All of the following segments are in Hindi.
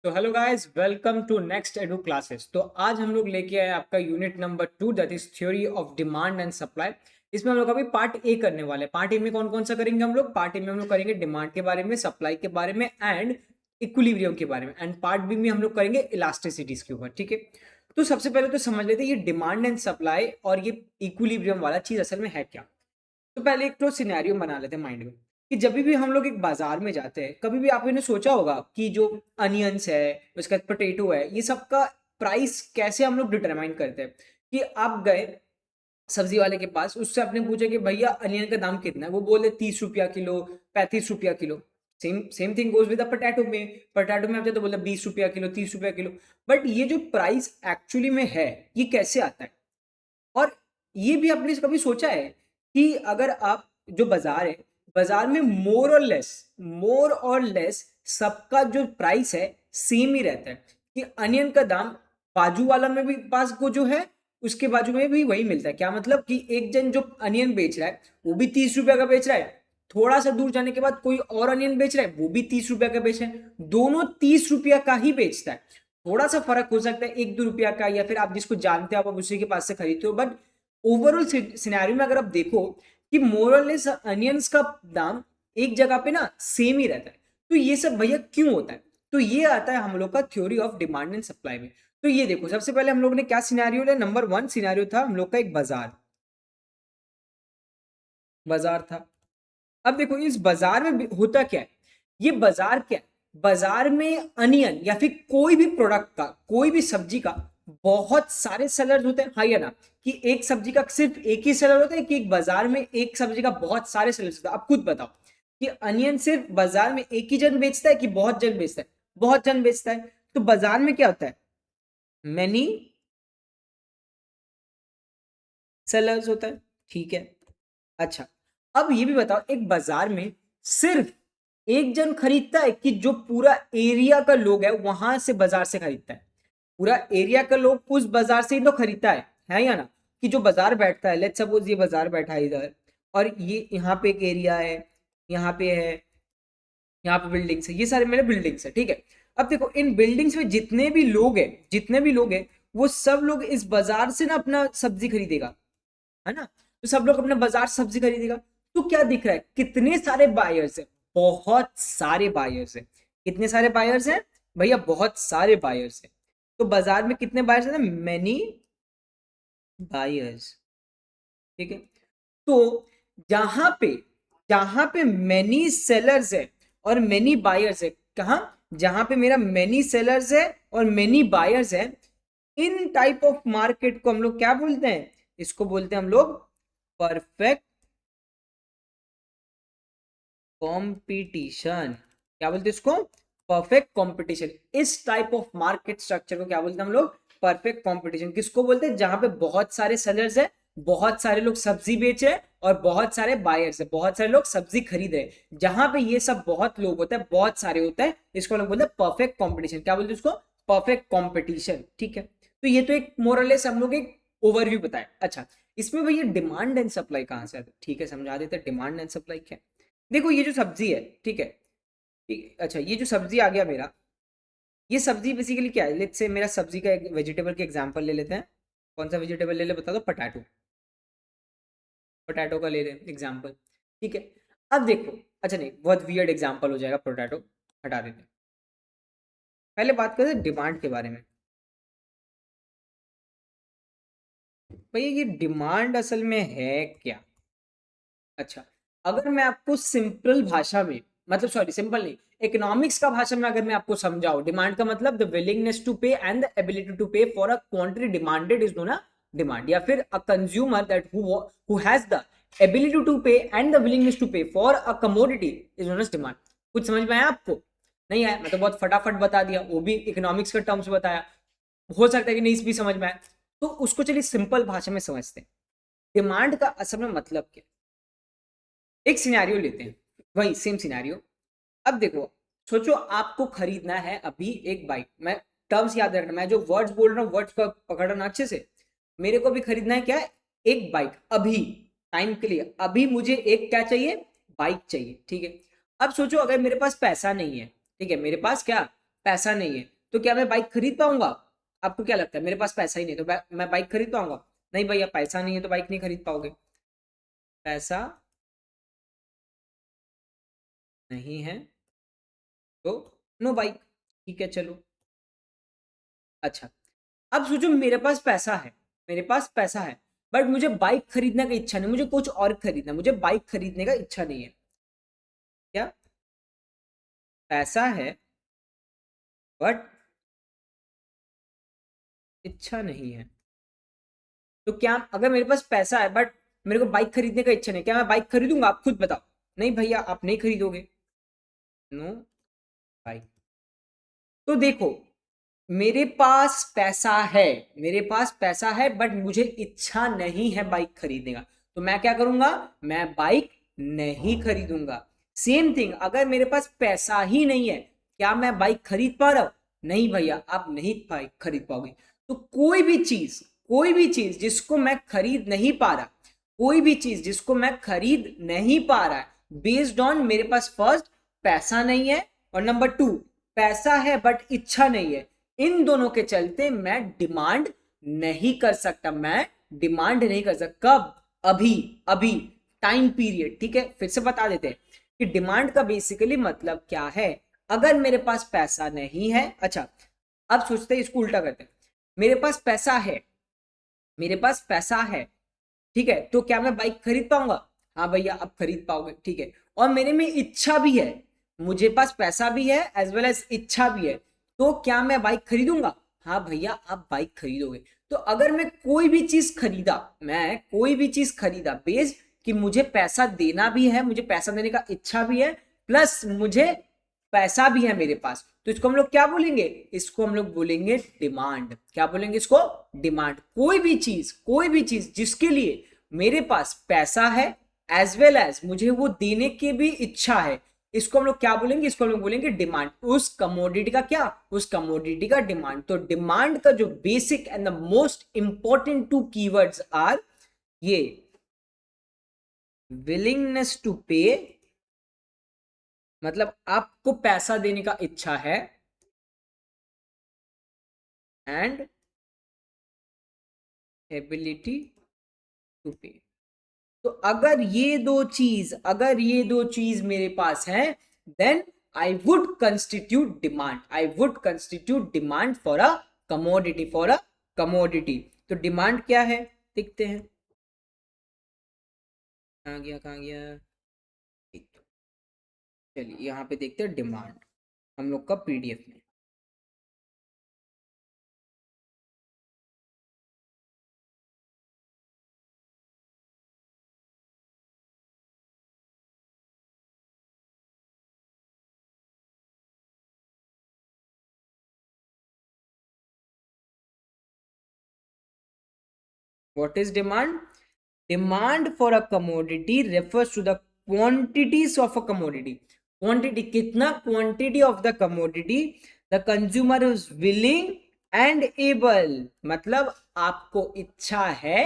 तो hello guys, welcome to next edu classes. तो आज हम लोग लेके आए आपका unit number 2, that is theory of demand and supply. इसमें हम लोग अभी पार्ट ए करने वाले हैं। पार्ट ए में कौन कौन सा करेंगे हम लोग? पार्ट ए में हम लोग करेंगे डिमांड के बारे में, सप्लाई के बारे में एंड इक्विलिब्रियम के बारे में। एंड पार्ट बी में हम लोग करेंगे इलास्टिसिटीज के ऊपर। ठीक है, तो सबसे पहले तो समझ लेते हैं ये डिमांड एंड सप्लाई और ये इक्विलिब्रियम वाला चीज असल में है क्या। तो पहले एक तो सिनेरियो बना लेते हैं माइंड में कि जब भी हम लोग एक बाजार में जाते हैं, कभी भी आपने सोचा होगा कि जो अनियंस है, उसका पोटैटो है, ये सब का प्राइस कैसे हम लोग डिटरमाइन करते हैं। कि आप गए सब्जी वाले के पास, उससे आपने पूछा कि भैया अनियन का दाम कितना है, वो बोले 30 रुपया किलो, 35 रुपया kilo. Same same thing goes with potato में। पोटैटो में आप तो बोला 20 रुपया किलो, 30 रुपया किलो। बट ये जो प्राइस एक्चुअली में है, ये कैसे आता है? और ये भी आपने कभी सोचा है कि अगर आप जो बाजार है, बाजार में मोर और लेस सबका जो प्राइस है सेम ही रहता है। कि अनियन का दाम बाजू वाला में भी पास को जो है, उसके बाजू में भी वही मिलता है। क्या मतलब कि एक जन जो अनियन बेच रहा है वो भी 30 रुपया का बेच रहा है, थोड़ा सा दूर जाने के बाद कोई और अनियन बेच रहा है, वो भी 30 रुपया का बेच रहा है, दोनों 30 रुपया का ही बेचता है। थोड़ा सा फर्क हो सकता है 1-2 रुपया का, या फिर आप जिसको जानते हो आप उसी के पास से खरीदते हो। बट ओवरऑल सिनेरियो में अगर आप देखो कि मोरलेस अनियंस का दाम एक जगह पे ना सेम ही रहता है। तो ये सब भैया क्यों होता है? तो ये आता है हम लोग का theory of demand and supply में। तो ये देखो, सबसे पहले हम लोग ने क्या सिनेरियो लिया? नंबर 1 सिनेरियो था हम लोग का एक बाजार बाजार था। अब देखो इस बाजार में होता क्या है, ये बाजार क्या है? बाजार में अनियन या फिर कोई भी प्रोडक्ट का, कोई भी सब्जी का बहुत सारे सेलर्स होते हैं, हाँ या ना? कि एक सब्जी का सिर्फ एक ही सेलर होता है कि एक बाजार में एक सब्जी का बहुत सारे सेलर्स होते हैं? आप खुद बताओ कि अनियन सिर्फ बाजार में एक ही जन बेचता है कि बहुत जन बेचता है? बहुत जन बेचता है। तो बाजार में क्या होता है? मैनी सेलर्स होता है। ठीक है, अच्छा, अब ये भी बताओ एक बाजार में सिर्फ एक जन खरीदता है कि जो पूरा एरिया का लोग है वहां से बाजार से खरीदता है? पूरा एरिया का लोग उस बाजार से ही तो खरीदता है या ना? कि जो बाजार बैठता है, लेट्स सपोज ये बाजार बैठा है इधर, और ये यहाँ पे एक एरिया है, यहाँ पे है, यहाँ पे बिल्डिंग्स है, ये सारे मेरे बिल्डिंग्स है। ठीक है, अब देखो इन बिल्डिंग्स में जितने भी लोग हैं वो सब लोग इस बाजार से ना अपना सब्जी खरीदेगा, है ना? तो सब लोग अपने बाजार से सब्जी खरीदेगा। तो क्या दिख रहा है? कितने सारे बायर्स है? बहुत सारे बायर्स है। कितने सारे बायर्स हैं भैया? बहुत सारे बायर्स है। तो बाजार में कितने बायर्स हैं? Many buyers. ठीक है, तो जहां पे जहां पे मैनी सेलर्स है और मैनी बायर्स है, कहा? जहां पे मेरा मैनी सेलर्स है और मैनी बायर्स है, इन टाइप ऑफ मार्केट को हम लोग क्या बोलते हैं? इसको बोलते हैं हम लोग परफेक्ट कंपटीशन। क्या बोलते हैं इसको? Perfect competition. इस टाइप ऑफ मार्केट स्ट्रक्चर को क्या बोलते हैं हम लोग? Perfect competition. किसको बोलते हैं? जहां पे बहुत सारे सेलर्स है, बहुत सारे लोग सब्जी बेचे और बहुत सारे बायर्स है, बहुत सारे लोग सब्जी खरीद रहे। जहां पे ये सब बहुत लोग होता है, बहुत सारे होता है, इसको लोग बोलते हैं परफेक्ट कंपटीशन। क्या बोलते हैं इसको? Perfect competition. ठीक है, तो ये तो एक मोरलेस हम लोग एक ओवरव्यू बताए। अच्छा, इसमें भैया डिमांड एंड सप्लाई कहां से आते? ठीक है, समझा देते हैं डिमांड एंड सप्लाई क्या है। देखो ये जो सब्जी है, ठीक है, ठीक, अच्छा, ये जो सब्जी आ गया मेरा, ये सब्जी बेसिकली क्या है? लेट्स से मेरा सब्जी का एक वेजिटेबल के एग्जांपल ले लेते हैं। कौन सा वेजिटेबल ले ले बता दो? पोटैटो। पोटैटो का ले लें एग्जांपल। ठीक है, अब देखो, अच्छा नहीं, बहुत वियर्ड एग्जांपल हो जाएगा, पोटैटो हटा देते हैं। पहले बात करते हैं डिमांड के बारे में। भैया ये डिमांड असल में है क्या? अच्छा, अगर मैं आपको सिंपल भाषा में, मतलब सॉरी सिंपल नहीं, इकोनॉमिक्स का भाषा में अगर मैं आपको समझाऊं, डिमांड का मतलब the willingness to pay and the ability to pay for a quantity demanded is known a demand. या फिर a consumer that who has the ability to pay and the willingness to pay for a commodity is known as demand. कुछ समझ में आया आपको? नहीं आया? मैं तो बहुत फटाफट बता दिया, वो भी इकोनॉमिक्स के टर्म्स बताया। हो सकता है कि नहीं भी समझ में आए, तो उसको चलिए सिंपल भाषा में समझते हैं। डिमांड का असल में मतलब क्या? एक सिनेरियो लेते हैं, वही सेम सिनेरियो। अब देखो, सोचो आपको खरीदना है अभी एक बाइक। मैं टर्म्स याद रखना, मैं जो वर्ड्स बोल रहा हूँ वर्ड्स को पकड़ना अच्छे से। मेरे को भी खरीदना है क्या? एक बाइक अभी, टाइम के लिए अभी मुझे एक क्या चाहिए? बाइक चाहिए। ठीक है, अब सोचो अगर मेरे पास पैसा नहीं है, ठीक है, मेरे पास क्या पैसा नहीं है, तो क्या मैं बाइक खरीद पाऊंगा? आपको क्या लगता है? मेरे पास पैसा ही नहीं तो मैं बाइक खरीद पाऊंगा? नहीं भैया, पैसा नहीं है तो बाइक नहीं खरीद पाओगे। पैसा नहीं है तो नो बाइक। ठीक है चलो। अच्छा, अब सोचो मेरे पास पैसा है, मेरे पास पैसा है, बट मुझे बाइक खरीदने का इच्छा नहीं, मुझे कुछ और खरीदना, मुझे बाइक खरीदने का इच्छा नहीं है। क्या? पैसा है बट इच्छा नहीं है। तो क्या अगर मेरे पास पैसा है बट मेरे को बाइक खरीदने का इच्छा नहीं, क्या मैं बाइक खरीदूंगा? आप खुद बताओ। नहीं भैया, आप नहीं खरीदोगे। No bike. तो देखो, मेरे पास पैसा है, मेरे पास पैसा है बट मुझे इच्छा नहीं है बाइक खरीदने का, तो मैं क्या करूंगा? मैं बाइक नहीं खरीदूंगा। सेम थिंग, अगर मेरे पास पैसा ही नहीं है, क्या मैं बाइक खरीद पा रहा हूं? नहीं भैया, आप नहीं बाइक खरीद पाओगे। तो कोई भी चीज, कोई भी चीज जिसको मैं खरीद नहीं पा रहा, कोई भी चीज जिसको मैं खरीद नहीं पा रहा है बेस्ड ऑन मेरे पास फर्स्ट पैसा नहीं है, और नंबर टू पैसा है बट इच्छा नहीं है, इन दोनों के चलते मैं डिमांड नहीं कर सकता। मैं डिमांड नहीं कर सकता। कब? अभी, अभी टाइम पीरियड। ठीक है, फिर से बता देते हैं कि डिमांड का बेसिकली मतलब क्या है। अगर मेरे पास पैसा नहीं है, अच्छा, अब सोचते हैं इसको उल्टा करते हैं। मेरे पास पैसा है, मेरे पास पैसा है, ठीक है, तो क्या मैं बाइक खरीद पाऊंगा? हाँ भैया, आप खरीद पाओगे। ठीक है, और मेरे में इच्छा भी है, मुझे पास पैसा भी है एज वेल एज इच्छा भी है, तो क्या मैं बाइक खरीदूंगा? हाँ भैया, आप बाइक खरीदोगे। तो अगर मैं कोई भी चीज खरीदा, मैं कोई भी चीज खरीदा बेस्ड कि मुझे पैसा देना भी है, मुझे पैसा देने का इच्छा भी है, प्लस मुझे पैसा भी है मेरे पास, तो इसको हम लोग क्या बोलेंगे? इसको हम लोग बोलेंगे डिमांड। क्या बोलेंगे इसको? डिमांड। कोई भी चीज, कोई भी चीज जिसके लिए मेरे पास पैसा है एज वेल एज मुझे वो देने की भी इच्छा है, इसको हम लोग क्या बोलेंगे? इसको हम लोग बोलेंगे डिमांड। उस कमोडिटी का क्या? उस कमोडिटी का डिमांड। तो डिमांड का जो basic and the most important two keywords are ये, विलिंगनेस टू पे, मतलब आपको पैसा देने का इच्छा है, एंड एबिलिटी टू पे। तो अगर ये दो चीज, अगर ये दो चीज मेरे पास है, then I would constitute demand, I would constitute demand for a commodity, for a commodity. तो डिमांड क्या है देखते हैं। कहाँ गया, कहाँ गया? चलिए यहाँ पे देखते हैं डिमांड हम लोग का पीडीएफ में। What is demand? Demand for a commodity refers to the quantities of a commodity. Quantity, कितना quantity of the commodity the consumer is willing and able, मतलब आपको इच्छा है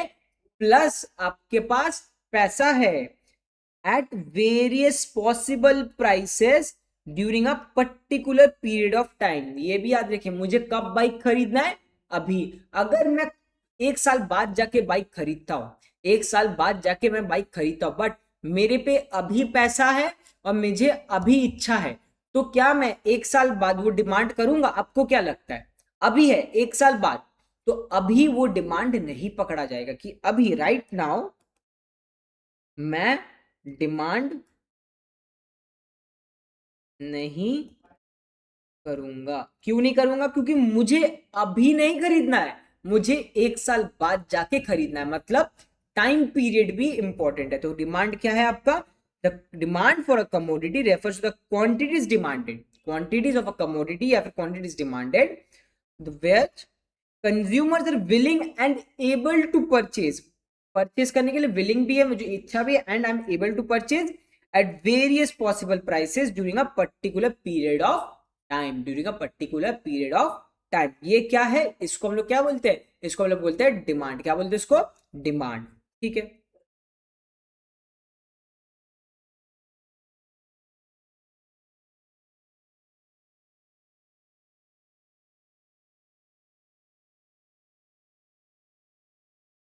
प्लस आपके पास पैसा है, at various possible prices during a particular period of time। ये भी याद रखिए, मुझे कब बाइक खरीदना है? अभी। अगर मैं एक साल बाद जाके बाइक खरीदता हूँ, एक साल बाद जाके मैं बाइक खरीदता हूँ, बट मेरे पे अभी पैसा है और मुझे अभी इच्छा है, तो क्या मैं एक साल बाद वो डिमांड करूंगा? आपको क्या लगता है? अभी है, एक साल बाद, तो अभी वो डिमांड नहीं पकड़ा जाएगा कि अभी राइट नाउ मैं डिमांड नहीं करूंगा। क्यों नहीं करूंगा? क्योंकि मुझे अभी नहीं खरीदना है, मुझे एक साल बाद जाके खरीदना है, मतलब टाइम पीरियड भी इंपॉर्टेंट है। तो डिमांड क्या है आपका? The demand for a commodity refers to the quantities demanded, quantities of a commodity या फिर quantities demanded where consumers are willing and able to purchase. Purchase करने के लिए विलिंग भी है, मुझे इच्छा भी है, and I am able to purchase at various possible prices during a particular period of time, during a particular period of time. ये क्या है? इसको हम लोग क्या बोलते हैं? इसको हम लोग बोलते हैं डिमांड। क्या बोलते हैं इसको? डिमांड। ठीक है।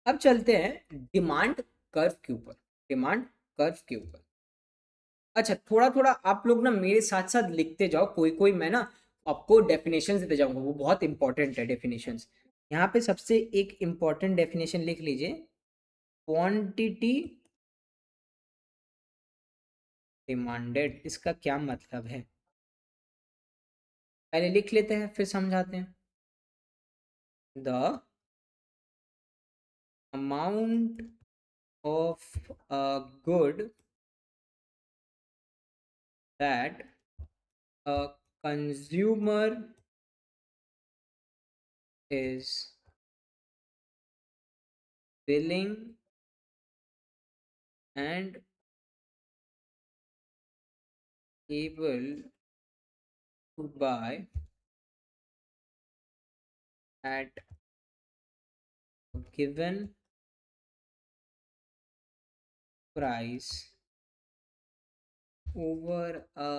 अब चलते हैं डिमांड कर्व के ऊपर, डिमांड कर्व के ऊपर। अच्छा, थोड़ा थोड़ा आप लोग ना मेरे साथ साथ लिखते जाओ, कोई कोई मैं ना आपको डेफिनेशन देते जाऊंगा, वो बहुत इंपॉर्टेंट है डेफिनेशंस। यहाँ पे सबसे एक इंपॉर्टेंट डेफिनेशन लिख लीजिए, क्वांटिटी डिमांडेड, इसका क्या मतलब है पहले लिख लेते हैं फिर समझाते हैं। The amount of a good that a consumer is willing and able to buy at a given price over a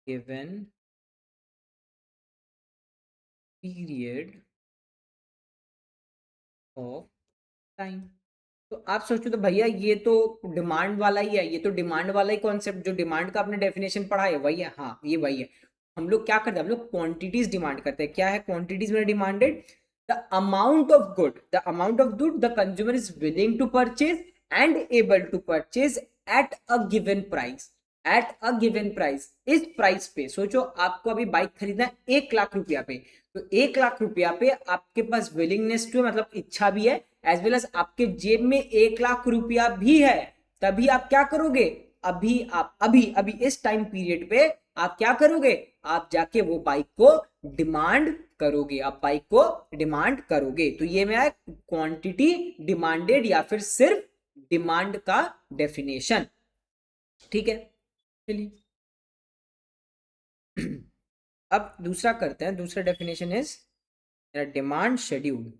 given period of time. तो आप सोचो तो भैया ये तो डिमांड वाला ही है, ये तो डिमांड वाला ही कॉन्सेप्ट, जो डिमांड का आपने डेफिनेशन पढ़ा है वही है। हाँ ये वही है। हम लोग क्या करते हैं, हम लोग क्वांटिटीज डिमांड करते हैं। क्या है क्वांटिटीज में demanded? The amount of good, the amount of good the consumer is willing to purchase and able to purchase at a given price, at a given price. इस प्राइस पे सोचो, आपको अभी बाइक खरीदना है 1 लाख रुपया पे, तो 1 लाख रुपया पे आपके पास विलिंगनेस टू, मतलब इच्छा भी है, एज वेल एज आपके जेब में 1 लाख रुपया भी है। तभी आप क्या करोगे, अभी आप अभी अभी इस टाइम पीरियड पे आप क्या करोगे, आप जाके वो बाइक को डिमांड करोगे, आप बाइक को डिमांड करोगे। तो ये मैं क्वांटिटी डिमांडेड या फिर सिर्फ डिमांड का डेफिनेशन। ठीक है, चलिए अब दूसरा करते हैं। दूसरा definition is demand schedule.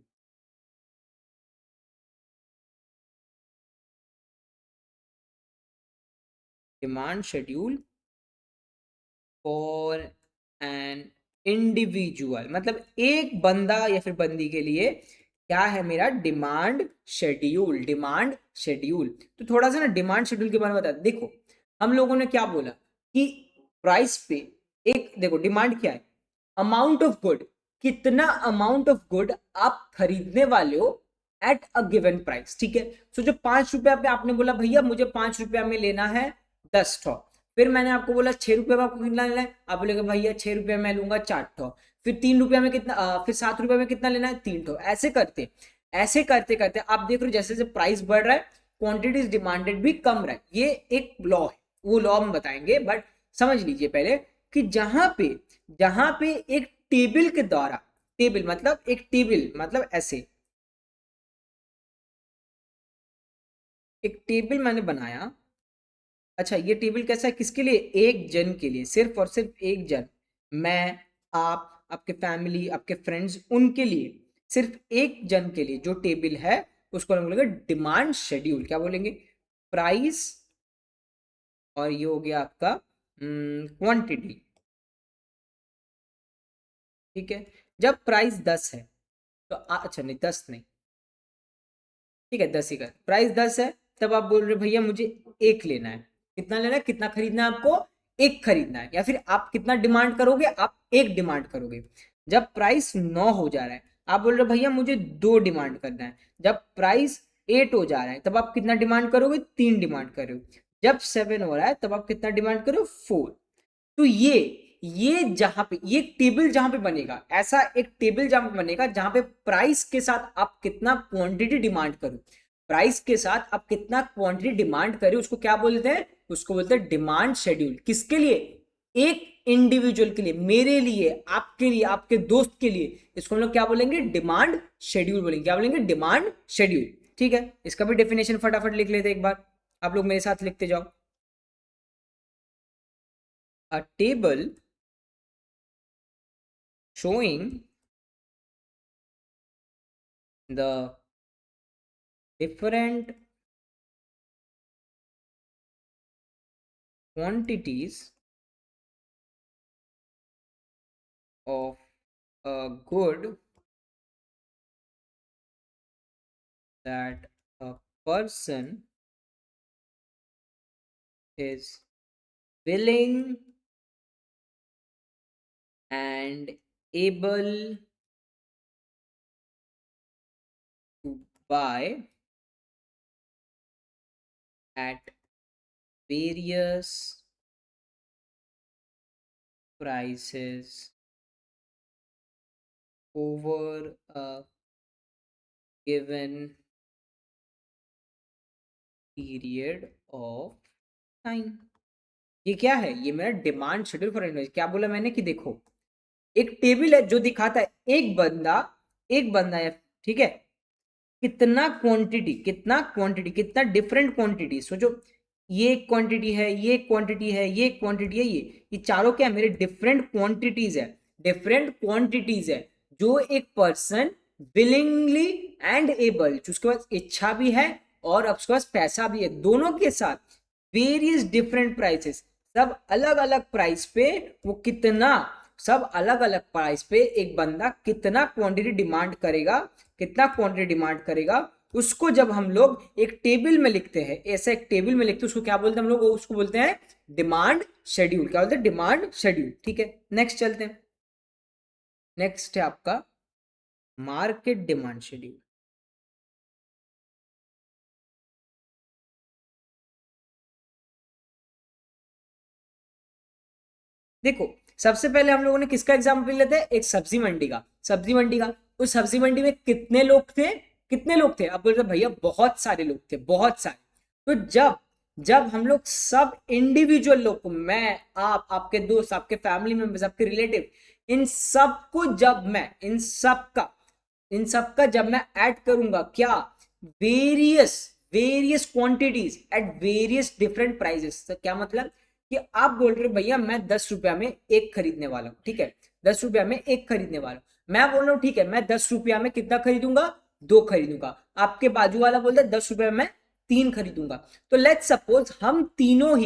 Demand schedule for an individual, मतलब एक बंदा या फिर बंदी के लिए क्या है मेरा डिमांड शेड्यूल, डिमांड शेड्यूल। तो थोड़ा सा ना डिमांड शेड्यूल के बारे में बता, देखो हम लोगों ने क्या बोला कि प्राइस पे, एक देखो डिमांड क्या है, अमाउंट ऑफ गुड, कितना अमाउंट ऑफ गुड आप खरीदने वाले हो एट अ गिवन प्राइस। ठीक है, सो जो 5 रुपया पे आपने बोला भैया मुझे 5 रुपया में लेना है 10 ठो, फिर मैंने आपको बोला 6 रुपये में आपको कितना लेना है, आप बोलेगे भैया 6 रुपये में लूंगा 4 ठो, फिर 3 रुपया में कितना फिर 7 रुपये में कितना लेना है 3 ठो, ऐसे करते करते आप देख रहे हो जैसे जैसे प्राइस बढ़ रहा है क्वांटिटीज डिमांडेड भी कम रहा है। ये एक लॉ है, वो लॉ हम बताएंगे, बट समझ लीजिए पहले कि जहां पे एक टेबल के द्वारा, टेबल मतलब एक टेबल मतलब ऐसे एक टेबल मैंने बनाया। अच्छा ये टेबल कैसा है, किसके लिए, एक जन के लिए, सिर्फ और सिर्फ एक जन, मैं, आप, आपके फैमिली, आपके फ्रेंड्स, उनके लिए, सिर्फ एक जन के लिए जो टेबल है उसको हम बोलेंगे डिमांड शेड्यूल। क्या बोलेंगे, प्राइस, और ये हो गया आपका क्वांटिटी। ठीक है, जब प्राइस 10 है तो अच्छा नहीं 10 नहीं, ठीक है 10 ही का, प्राइस 10 है, तब आप बोल रहे हो भैया मुझे एक लेना है, कितना लेना है, कितना खरीदना है आपको, एक खरीदना है, या फिर आप कितना डिमांड करोगे, आप एक डिमांड करोगे। जब प्राइस 9 हो जा रहा है आप बोल रहे हो भैया मुझे दो डिमांड करना है। जब प्राइस 8 हो जा रहा है तब आप कितना डिमांड करोगे, तीन डिमांड करोगे। जब 7 हो रहा है तब आप कितना डिमांड करो, 4। तो ये जहां पे ये टेबल जहां पे बनेगा, ऐसा एक टेबल जहां पे बनेगा जहां पे प्राइस के साथ आप कितना क्वांटिटी डिमांड करो, प्राइस के साथ आप कितना क्वांटिटी डिमांड करें, उसको क्या बोलते हैं, उसको बोलते हैं डिमांड शेड्यूल। किसके लिए, एक इंडिविजुअल के लिए, मेरे लिए, आपके लिए, आपके दोस्त के लिए, इसको हम लोग क्या बोलेंगे, डिमांड शेड्यूल बोलेंगे। क्या बोलेंगे, डिमांड शेड्यूल। ठीक है, इसका भी डेफिनेशन फटाफट लिख लेते एक बार, आप लोग मेरे साथ लिखते जाओ। अ table showing the different quantities of a good that a person is willing and able to buy at various prices over a given period of time. ये क्या है? ये मेरा डिमांड शेड्यूल फॉर इन्वेस्ट। क्या बोला मैंने कि देखो, एक टेबल है जो दिखाता है एक बंदा है, ठीक है, कितना डिफरेंट क्वांटिटी। सोचो, ये एक क्वांटिटी है, ये एक क्वांटिटी है, ये एक क्वांटिटी है, ये चारों क्या है? मेरे डिफरेंट क्वांटिटीज है जो एक पर्सन विलिंगली एंड एबल, उसके पास इच्छा भी है और उसके पास पैसा भी है, दोनों के साथ वेरियस डिफरेंट प्राइसेस, सब अलग अलग प्राइस पे, वो कितना, सब अलग अलग प्राइस पे एक बंदा कितना क्वांटिटी डिमांड करेगा, उसको जब हम लोग एक टेबल में लिखते हैं, ऐसा एक टेबल में लिखते हैं, उसको क्या बोलते हैं हम लोग? उसको बोलते हैं डिमांड शेड्यूल। क्या बोलते हैं? Demand schedule. ठीक है, नेक्स्ट चलते हैं। नेक्स्ट है आपका मार्केट डिमांड शेड्यूल। देखो, सबसे पहले हम लोगों ने किसका एग्जाम्पल लेते हैं? एक सब्जी मंडी का। उस सब्जी मंडी में कितने लोग थे? अब बोलते भैया बहुत सारे लोग थे, बहुत सारे। तो जब जब हम लोग सब इंडिविजुअल लोग को, मैं, आप, आपके दोस्त, आपके फैमिली मेंबर्स, आपके रिलेटिव, इन सब का जब मैं ऐड करूंगा, क्या, various various quantities at various different prices. तो क्या मतलब कि आप बोल रहे हो भैया मैं 10 रुपया में एक खरीदने वाला हूँ, ठीक है, 10 रुपया में एक खरीदने वाला हूँ। मैं बोल रहा हूँ ठीक है, मैं 10 रुपया में कितना खरीदूंगा? दो खरीदूंगा। आपके बाजू वाला बोलता है 10 रुपया में तीन खरीदूंगा। तो लेट्स सपोज हम तीनों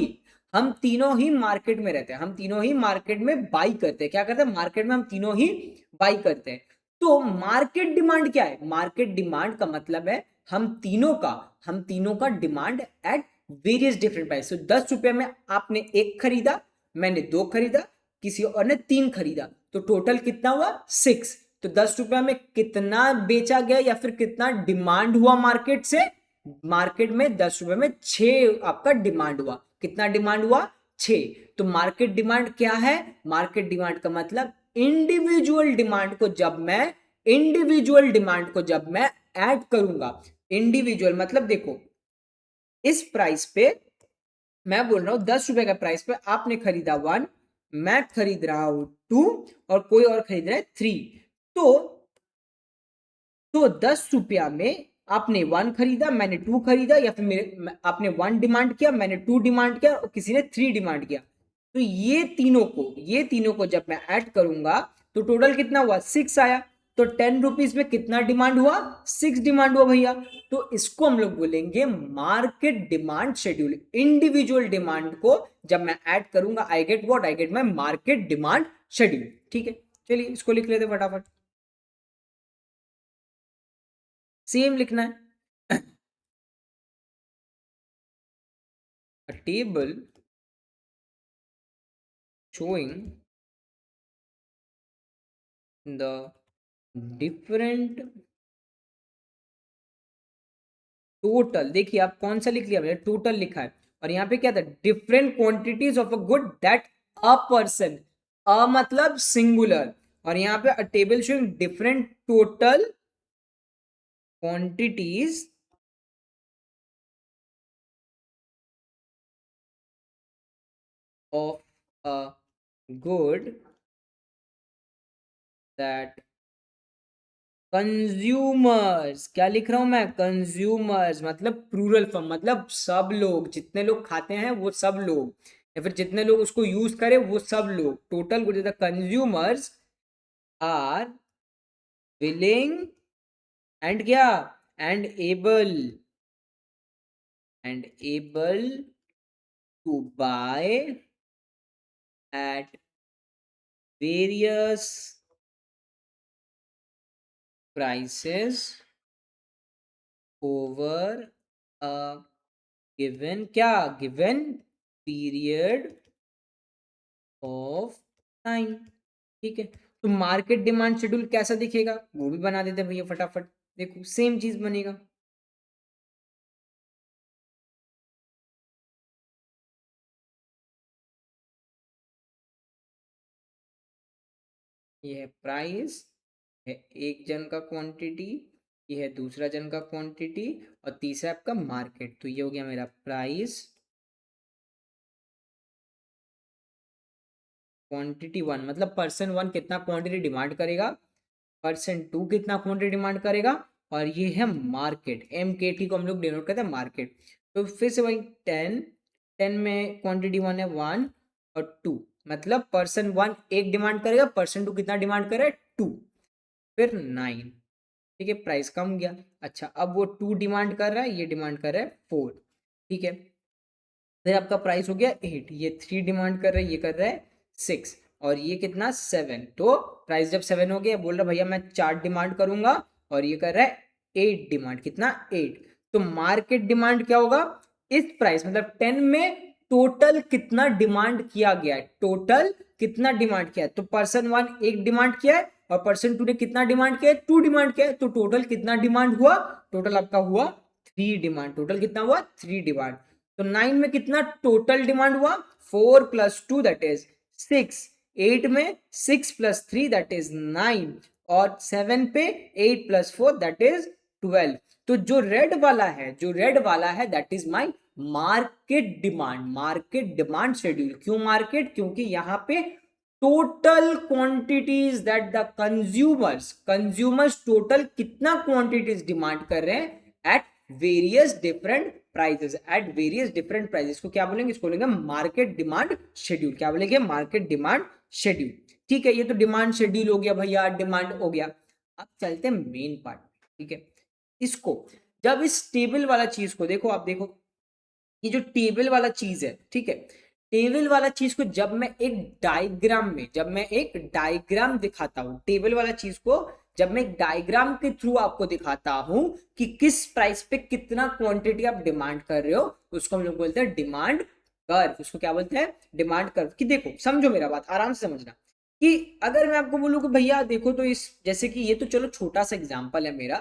ही मार्केट में रहते हैं, हम तीनों ही मार्केट में बाई करते हैं। क्या करते हैं? मार्केट में हम तीनों ही बाई करते हैं। तो मार्केट डिमांड क्या है? मार्केट डिमांड का मतलब है हम तीनों का demand at various different price. तो 10 रुपए में आपने एक खरीदा, मैंने दो खरीदा, किसी और ने तीन खरीदा, तो टोटल कितना हुआ? 6। तो 10 रुपया में कितना बेचा गया या फिर कितना डिमांड हुआ मार्केट से? मार्केट में 10 रुपए में 6 आपका डिमांड हुआ। कितना डिमांड हुआ? 6। तो मार्केट डिमांड क्या है? मार्केट डिमांड का मतलब इंडिविजुअल डिमांड को जब मैं ऐड करूंगा, इंडिविजुअल मतलब देखो, इस प्राइस पे मैं बोल रहा हूं 10 रुपए का प्राइस पे आपने खरीदा 1, मैं खरीद रहा हूं 2 और कोई और खरीद रहा है 3। तो 10 रुपया में आपने 1 खरीदा, मैंने 2 खरीदा, या फिर आपने 1 डिमांड किया, मैंने 2 डिमांड किया और किसी ने 3 डिमांड किया। तो ये तीनों को जब मैं ऐड करूंगा तो टोटल कितना हुआ? 6 आया। तो 10 रुपीज में कितना डिमांड हुआ? 6 डिमांड हुआ भैया। तो इसको हम लोग बोलेंगे market demand schedule. Individual demand को जब मैं ऐड करूंगा, I get what? I get my market demand schedule. ठीक है, चलिए इसको लिख लेते फटाफट। सेम लिखना है। A table showing the different total. देखिए आप कौन सा लिख लिया? मैंने टोटल लिखा है, और यहाँ पे क्या था? Different quantities of a good that a person, uh मतलब सिंगुलर, और यहाँ पे a table showing different total quantities of a good that consumers. क्या लिख रहा हूं मैं? कंज्यूमर्स मतलब प्लूरल फॉर्म, मतलब सब लोग, जितने लोग खाते हैं वो सब लोग, या फिर जितने लोग उसको यूज करें वो सब लोग। Total good the consumers are willing and क्या? And able to buy at various prices over a given क्या, गिवन पीरियड ऑफ टाइम। ठीक है, तो मार्केट डिमांड शेड्यूल कैसा दिखेगा वो भी बना देते हैं भैया फटाफट। देखो सेम चीज बनेगा। ये है प्राइस, है एक जन का क्वांटिटी, ये है दूसरा जन का क्वांटिटी, और तीसरा आपका मार्केट। तो ये हो गया मेरा प्राइस, क्वांटिटी वन मतलब पर्सन वन कितना क्वांटिटी डिमांड करेगा, पर्सन टू कितना क्वांटिटी डिमांड करेगा, और ये है मार्केट, एम के टी को हम लोग डिनोट करते हैं मार्केट। तो फिर से वही 10, 10 में क्वांटिटी वन है 1 और 2, मतलब पर्सन वन एक डिमांड करेगा, पर्सन टू कितना डिमांड करे 2, फिर 9। ठीक है, प्राइस कम गया। अच्छा अब वो 2 डिमांड कर रहा है, ये डिमांड कर रहा है 4। ठीक है, फिर आपका प्राइस हो गया 8, ये 3 डिमांड कर रहा है, ये कर रहा है 6, और ये कितना 7। तो प्राइस जब 7 हो गया, बोल रहा भैया मैं 4 डिमांड करूंगा, और ये कर रहा है 8 डिमांड, कितना 8। तो मार्केट डिमांड क्या होगा, इस प्राइस मतलब 10 में टोटल कितना डिमांड किया गया है, टोटल कितना डिमांड किया है। तो पर्सन वन एक डिमांड किया है, और पर्सन टू ने कितना डिमांड किया है, 2 डिमांड किया है। तो टोटल कितना डिमांड हुआ, टोटल आपका हुआ 3 डिमांड, टोटल कितना हुआ 3 डिमांड। तो 9 में कितना टोटल डिमांड हुआ, 4 प्लस 2 दैट इज 6, 8 में 6 प्लस 3 दैट इज 9, और 7 पे 8 प्लस 4 दैट इज 12। तो जो रेड वाला है, जो रेड वाला है that is my market demand, market demand schedule. क्यों मार्केट, क्योंकि यहां पे total quantities that the consumers total कितना क्वांटिटीज डिमांड कर रहे हैं at various different prices, at various different prices को क्या बोलेंगे, इसको बोलेंगे मार्केट डिमांड शेड्यूल। क्या बोलेंगे, मार्केट डिमांड शेड्यूल। ठीक है, ये तो डिमांड शेड्यूल हो गया भैया, डिमांड हो गया। अब चलते हैं मेन पार्ट। ठीक है, इसको जब इस टेबल वाला चीज को देखो, आप देखो ये जो टेबल वाला चीज है, ठीक है, टेबल वाला चीज को जब मैं एक डायग्राम में, जब मैं एक डायग्राम दिखाता हूं, टेबल वाला चीज को जब मैं एक डायग्राम के थ्रू आपको दिखाता हूं कि किस प्राइस पे कितना क्वांटिटी आप डिमांड कर रहे हो, उसको हम लोग बोलते हैं डिमांड कर्व। उसको क्या बोलते हैं, डिमांड कर्व। कि देखो समझो मेरा बात, आराम से समझना, कि अगर मैं आपको बोलूं कि भैया देखो, तो इस जैसे कि ये तो चलो छोटा सा एग्जांपल है मेरा,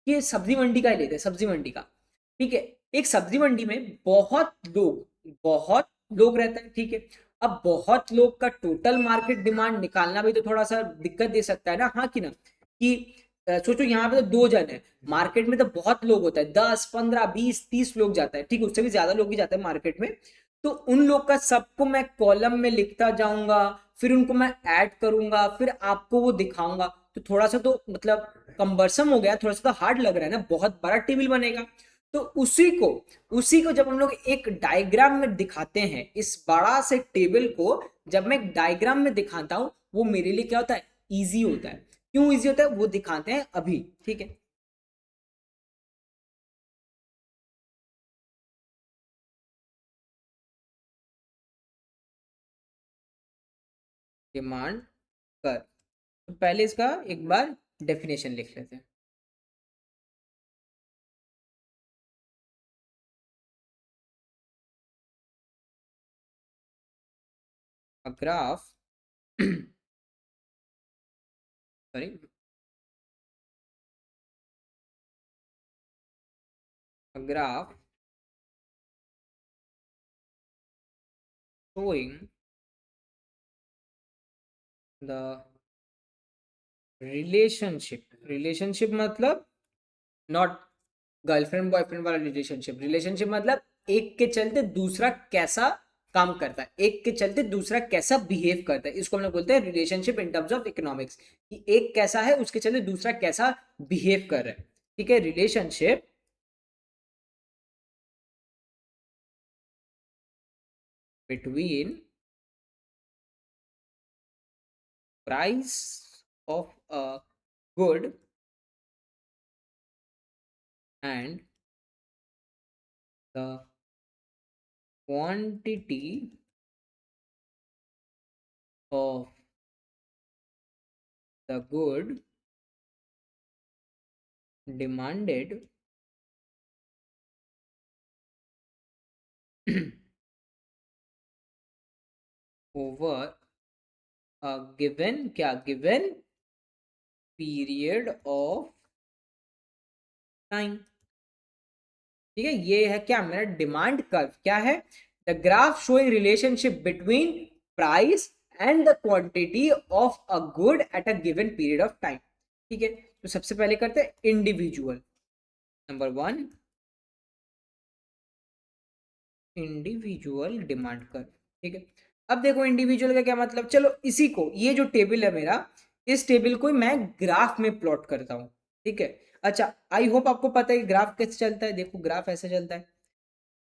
कि सब्जी मंडी का ही लेते हैं, सब्जी मंडी का। ठीक है, एक सब्जी मंडी में बहुत लोग रहते हैं। ठीक है, अब बहुत लोग का टोटल मार्केट डिमांड निकालना भी तो थोड़ा सा दिक्कत दे सकता है ना, हाँ कि ना, कि सोचो यहाँ पे तो 2 जन है, मार्केट में तो बहुत लोग होता है, 10 15 20 30 लोग जाता है, ठीक है, उससे भी ज्यादा लोग भी जाते हैं मार्केट में। तो उन लोग का सबको मैं कॉलम में लिखता जाऊंगा, फिर उनको मैं ऐड करूंगा, फिर आपको वो दिखाऊंगा, तो थोड़ा सा तो मतलब कंबरसम हो गया, थोड़ा सा तो हार्ड लग रहा है ना, बहुत बड़ा टेबल बनेगा। तो उसी को जब हम लोग एक डायग्राम में दिखाते हैं, इस बड़ा से टेबल को जब मैं एक डायग्राम में दिखाता हूं, वो मेरे लिए क्या होता है, इजी होता है। क्यों इजी होता है वो दिखाते हैं अभी। ठीक है, डिमांड कर, तो पहले इसका एक बार डेफिनेशन लिख लेते हैं। A graph sorry, a graph showing the relationship मतलब नॉट गर्लफ्रेंड बॉयफ्रेंड वाला रिलेशनशिप, रिलेशनशिप मतलब एक के चलते दूसरा कैसा काम करता है, एक के चलते दूसरा कैसा बिहेव करता है, इसको हम लोग बोलते हैं relationship in terms of economics, कि एक कैसा है उसके चलते दूसरा कैसा बिहेव कर रहा है। ठीक है, relationship between price of a good and the quantity of the good demanded over given क्या, गिवन पीरियड ऑफ टाइम। ठीक है, ये है क्या मेरा डिमांड कर्व, क्या है, the graph showing relationship between price and the quantity of a good at a given period of time. ठीक है, तो सबसे पहले करते हैं individual, number one, individual demand curve. ठीक है, अब देखो इंडिविजुअल का क्या मतलब, चलो इसी को, ये जो टेबल है मेरा, इस टेबल को मैं ग्राफ में प्लॉट करता हूँ। ठीक है, अच्छा आई होप आपको पता है कि ग्राफ कैसे चलता है। देखो ग्राफ ऐसे चलता है,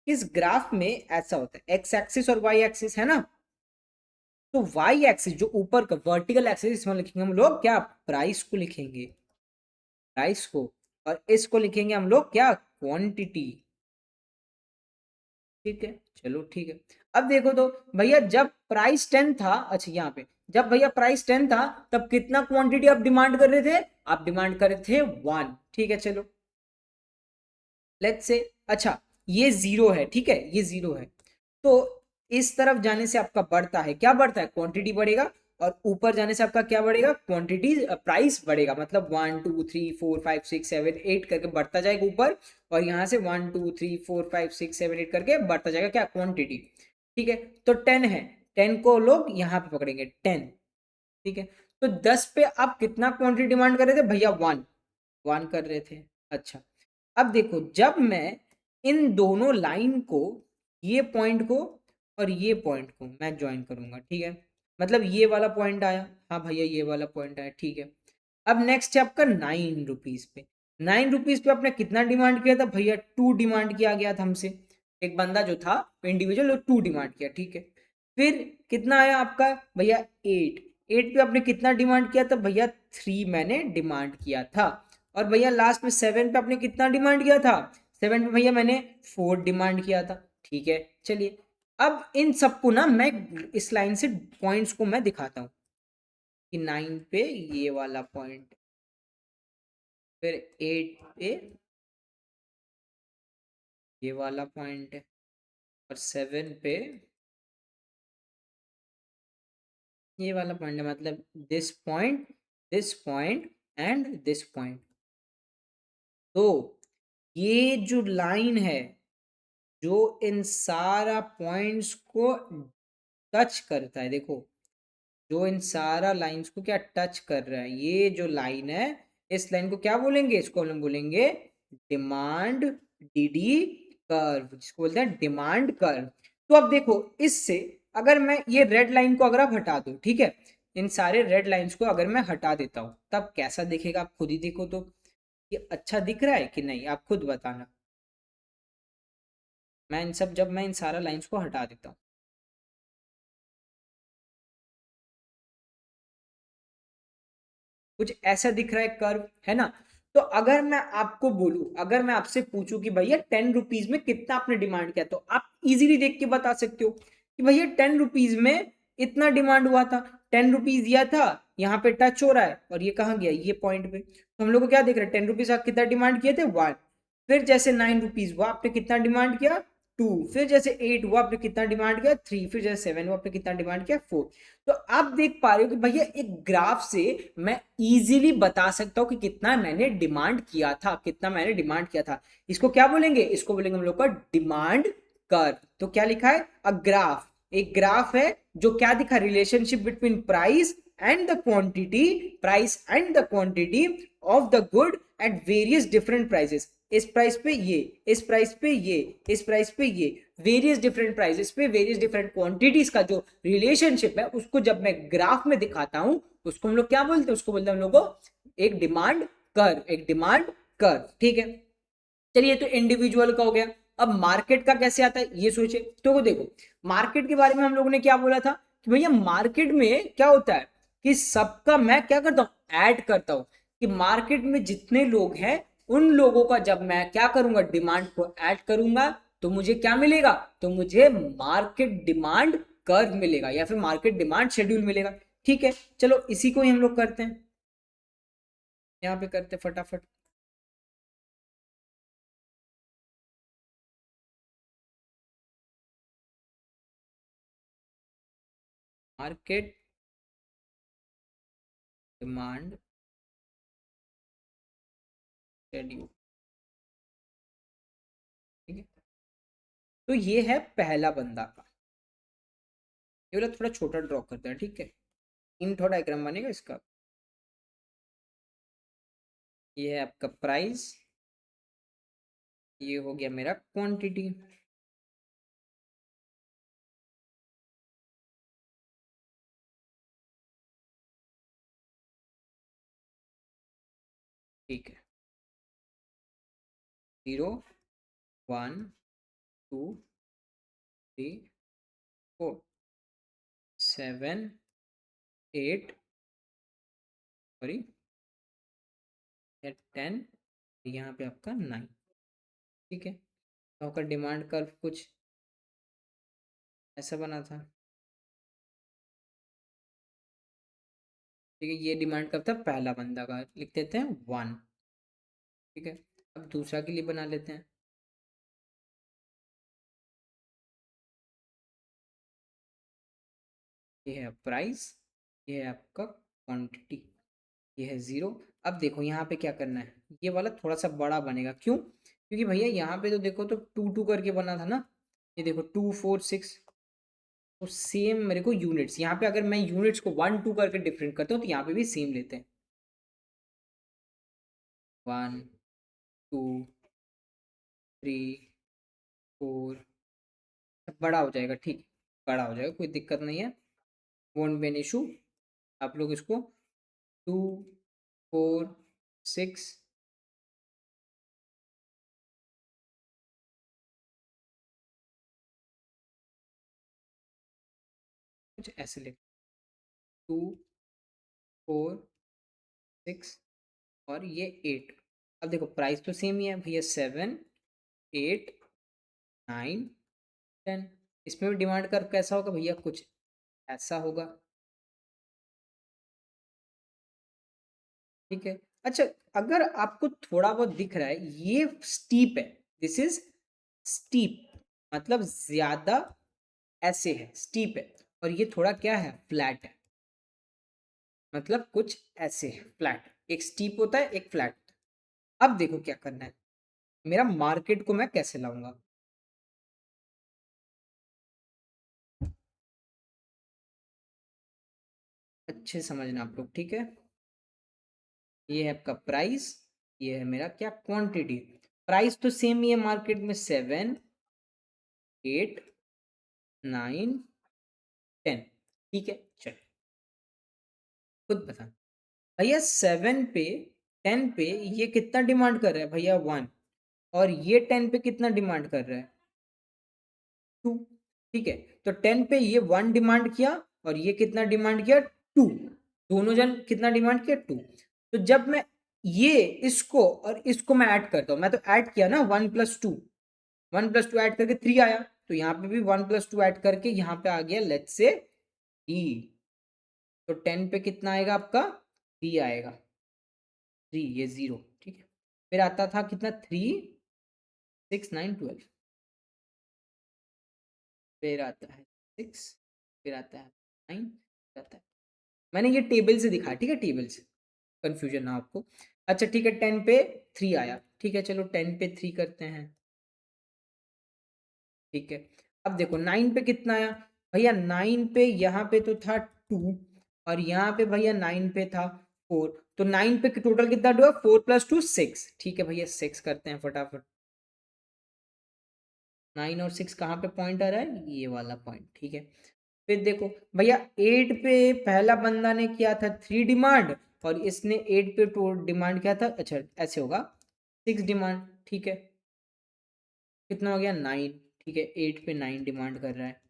इस ग्राफ में ऐसा होता है, एक्स एक्सिस और वाई एक्सिस है ना, तो वाई एक्सिस जो ऊपर का वर्टिकल एक्सिस, इसमें लिखेंगे हम लोग क्या, प्राइस को लिखेंगे, प्राइस को, और इसको लिखेंगे हम लोग क्या, क्वांटिटी। ठीक है, चलो ठीक है। अब देखो तो भैया जब प्राइस 10 था, अच्छा यहाँ पे, जब भैया प्राइस 10 था तब कितना क्वांटिटी आप डिमांड कर रहे थे, आप डिमांड कर रहे थे 1। ठीक है, चलो लेट्स से, अच्छा ये जीरो है, ठीक है ये जीरो है, तो इस तरफ जाने से आपका बढ़ता है, क्या बढ़ता है, क्वांटिटी बढ़ेगा, और ऊपर जाने से आपका क्या बढ़ेगा, क्वांटिटी, प्राइस बढ़ेगा, मतलब 1 2 3 4 5 6 7 8 करके बढ़ता जाएगा ऊपर, और यहाँ से 1 2 3 4 5 6 7 8 करके बढ़ता जाएगा क्या, क्वांटिटी। ठीक है, तो 10 है, 10 को लोग यहाँ पे पकड़ेंगे 10। ठीक है, तो 10 पे आप कितना क्वांटिटी डिमांड कर रहे थे भैया, 1 कर रहे थे। अच्छा, अब देखो जब मैं इन दोनों लाइन को, ये पॉइंट को और ये पॉइंट को मैं ज्वाइन करूंगा, ठीक है, मतलब ये वाला पॉइंट आया, हाँ भैया ये वाला पॉइंट आया, ठीक है। अब नेक्स्ट है आपका 9 रुपीज पे, 9 रुपीज पे आपने कितना डिमांड किया था भैया, 2 डिमांड किया गया था हमसे, एक बंदा जो था इंडिविजुअल 2 डिमांड किया, ठीक है। फिर कितना आया आपका भैया, 8, 8 पे आपने कितना डिमांड किया था भैया, 3 मैंने डिमांड किया था। और भैया लास्ट में 7 पे आपने कितना डिमांड किया था, 7 पे भैया मैंने 4 डिमांड किया था। ठीक है, चलिए अब इन सबको ना मैं इस लाइन से पॉइंट्स को मैं दिखाता हूँ कि 9 पे ये वाला पॉइंट, फिर 8 पे ये वाला पॉइंट है, और 7 पे ये वाला पॉइंट है, मतलब this point and this point. तो ये जो लाइन है जो इन सारा पॉइंट्स को टच करता है, देखो जो इन सारा लाइंस को क्या टच कर रहा है, ये जो लाइन है, इस लाइन को क्या बोलेंगे, इसको हम बोलेंगे डिमांड, डीडी कर्व, जिसको बोलते हैं डिमांड कर्व। तो अब देखो इससे अगर मैं ये रेड लाइन को अगर आप हटा दो, ठीक है, इन सारे रेड लाइंस को अगर मैं हटा देता हूं तब कैसा दिखेगा, आप खुद ही देखो तो, ये अच्छा दिख रहा है कि नहीं, आप खुद बताना। मैं इन सब, जब मैं इन सारा लाइंस को हटा देता हूँ, कुछ ऐसा दिख रहा है कर्व, है ना। तो अगर मैं आपको बोलूं, अगर मैं आपसे पूछूं कि भैया 10 रुपीज में कितना आपने डिमांड किया, तो आप इजीली देख के बता सकते हो कि भैया 10 रुपीज में इतना डिमांड हुआ था, 10 रुपीज दिया था, यहाँ पे टच हो रहा है, और ये कहाँ गया, ये पॉइंट पे, तो हम लोग को क्या देख रहे हैं, 10 रुपीज आप कितना डिमांड किए थे, 1। फिर जैसे 9 रुपीज हुआ आपने कितना डिमांड किया, 2। फिर जैसे 8 हुआ आपने कितना डिमांड किया, 3। फिर जैसे 7 हुआ आपने कितना डिमांड किया, 4। तो आप देख पा रहे हो कि भैया एक ग्राफ से मैं इजीली बता सकता हूं कि कितना मैंने डिमांड किया था, कितना मैंने डिमांड किया था। इसको क्या बोलेंगे, इसको बोलेंगे हम लोग का डिमांड कर्व। तो क्या लिखा है, अ ग्राफ, एक ग्राफ है जो क्या दिखा, relationship between price and the quantity, price and the quantity of the good at various different prices, इस प्राइस पे ये, इस प्राइस पे ये, इस प्राइस पे ये, वेरियस डिफरेंट प्राइसेस पे वेरियस डिफरेंट क्वांटिटीज का जो रिलेशनशिप है, उसको जब मैं ग्राफ में दिखाता हूं उसको हम लोग क्या बोलते हैं, उसको बोलते हैं हम लोग को एक डिमांड कर्व, एक डिमांड कर्व। ठीक है, चलिए तो इंडिविजुअल का हो गया। अब मार्केट का कैसे आता है ये सोचे, तो देखो मार्केट के बारे में हम लोगों ने क्या बोला था कि भैया मार्केट में क्या होता है कि सबका मैं क्या करता हूं, ऐड करता हूं, कि मार्केट में जितने लोग हैं उन लोगों का जब मैं क्या करूंगा, डिमांड को ऐड करूंगा, तो मुझे क्या मिलेगा, तो मुझे मार्केट डिमांड कर्व मिलेगा, या फिर मार्केट डिमांड शेड्यूल मिलेगा। ठीक है, चलो इसी को ही हम लोग करते हैं, यहाँ पे करते हैं फटाफट। Market demand schedule. ठीक है, तो ये है पहला बंदा का। ये वाला थोड़ा छोटा ड्रॉ करते हैं, ठीक है, इंट डायग्राम बनेगा इसका। ये है आपका प्राइस, ये हो गया मेरा क्वांटिटी। ठीक है, 0 1 2 3 4 7 8 सॉरी 10, यहाँ पे आपका 9। ठीक है, तो आपका डिमांड कर्व कुछ ऐसा बना था। ठीक है, ये डिमांड कर्व था पहला बंदा का, लिख देते हैं 1। ठीक है, अब दूसरा के लिए बना लेते हैं। ये है प्राइस, ये है आपका क्वांटिटी, ये है 0। अब देखो यहाँ पे क्या करना है, ये वाला थोड़ा सा बड़ा बनेगा, क्यों? क्योंकि भैया यहाँ पे तो देखो तो 2 2 करके बना था ना, ये देखो 2 4 6, तो सेम मेरे को यूनिट्स, यहाँ पे अगर मैं यूनिट्स को 1 2 करके डिफरेंट करता हूँ तो यहाँ पे भी सेम लेते हैं, 1 2 3 4, बड़ा हो जाएगा। ठीक, बड़ा हो जाएगा, कोई दिक्कत नहीं है, वोंट बी एन इशू। आप लोग इसको 2 4 6 कुछ ऐसे लिख, 2 4 6 और ये 8। अब देखो प्राइस तो सेम ही है भैया, 7 8 9 10। इसमें भी डिमांड कर्व कैसा होगा भैया, कुछ ऐसा होगा। ठीक है, अच्छा, अगर आपको थोड़ा बहुत दिख रहा है ये स्टीप है, दिस इज स्टीप, मतलब ज्यादा ऐसे है, स्टीप है, और ये थोड़ा क्या है, फ्लैट है, मतलब कुछ ऐसे है फ्लैट। एक स्टीप होता है, एक फ्लैट। अब देखो क्या करना है, मेरा मार्केट को मैं कैसे लाऊंगा। अच्छे समझना आप लोग, ठीक है। ये है आपका प्राइस, ये है मेरा क्या, क्वांटिटी। प्राइस तो सेम ही है मार्केट में, 7 8 9 10। ठीक है, चल खुद बता भैया, 7 पे 10 पे ये कितना डिमांड कर रहा है भैया, 1। और ये 10 पे कितना डिमांड कर रहा है, 2। ठीक है, तो 10 पे ये 1 डिमांड किया और ये कितना डिमांड किया, 2। दोनों जन कितना डिमांड किया, 2। तो जब मैं ये इसको और इसको मैं ऐड करता हूँ, मैं तो ऐड किया ना 1 + 2, 1 + 2 ऐड करके 3 आया, तो यहाँ पे भी 1 + 2 ऐड करके यहाँ पे आ गया लेट्स से 3। तो 10 पे कितना आएगा आपका, 3 आएगा, 3 ये 0। ठीक है, फिर आता था कितना, 3 6 9 12, फिर आता है 6, फिर आता है 9, फिर आता है, मैंने ये टेबल से दिखा, ठीक है, टेबल से, कंफ्यूजन ना आपको। अच्छा ठीक है, 10 पे 3 आया, ठीक है, चलो 10 पे 3 करते हैं। ठीक है, अब देखो 9 पे कितना आया भैया, 9 पे यहाँ पे तो था 2, और यहाँ पे भैया 9 पे था 4, तो 9 पे टोटल कितना हुआ, 4 + 2 6। ठीक है भैया, 6 करते हैं फटाफट। 9 और 6 कहाँ पे पॉइंट आ रहा है, ये वाला पॉइंट। ठीक है, फिर देखो भैया 8 पे पहला बंदा ने किया था 3 डिमांड, और इसने 8 पे डिमांड किया था, अच्छा ऐसे होगा 6 डिमांड। ठीक है, कितना हो गया, 9। ठीक है, 8 पे 9 डिमांड कर रहा है।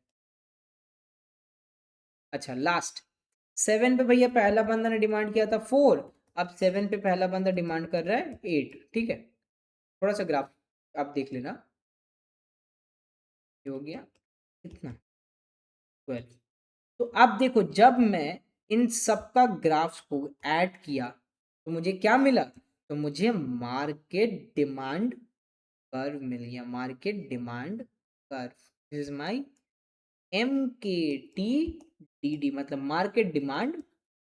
अच्छा लास्ट 7 पे भैया पहला बंदा ने डिमांड किया था 4, अब 7 पे पहला बंदा डिमांड कर रहा है 8। ठीक है, थोड़ा सा ग्राफ आप देख लेना, ये हो गया कितना, 12। तो अब देखो जब मैं इन सबका ग्राफ्स को ऐड किया तो मुझे क्या मिला, तो मुझे मार्केट डिमांड कर्व मिल गया, market demand curve, this is my M K T DD मतलब market demand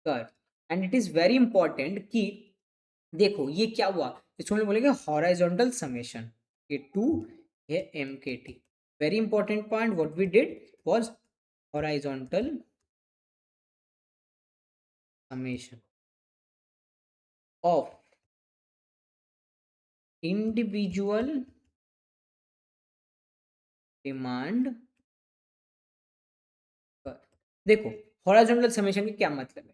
curve. And it is very important कि देखो ये क्या हुआ, इसको हम लोग बोलेंगे हॉरिजॉन्टल समेशन, ये 2 ये MKT। Very important point, what we did was horizontal summation of individual demand curve. देखो हॉरिजॉन्टल समेशन का क्या मतलब है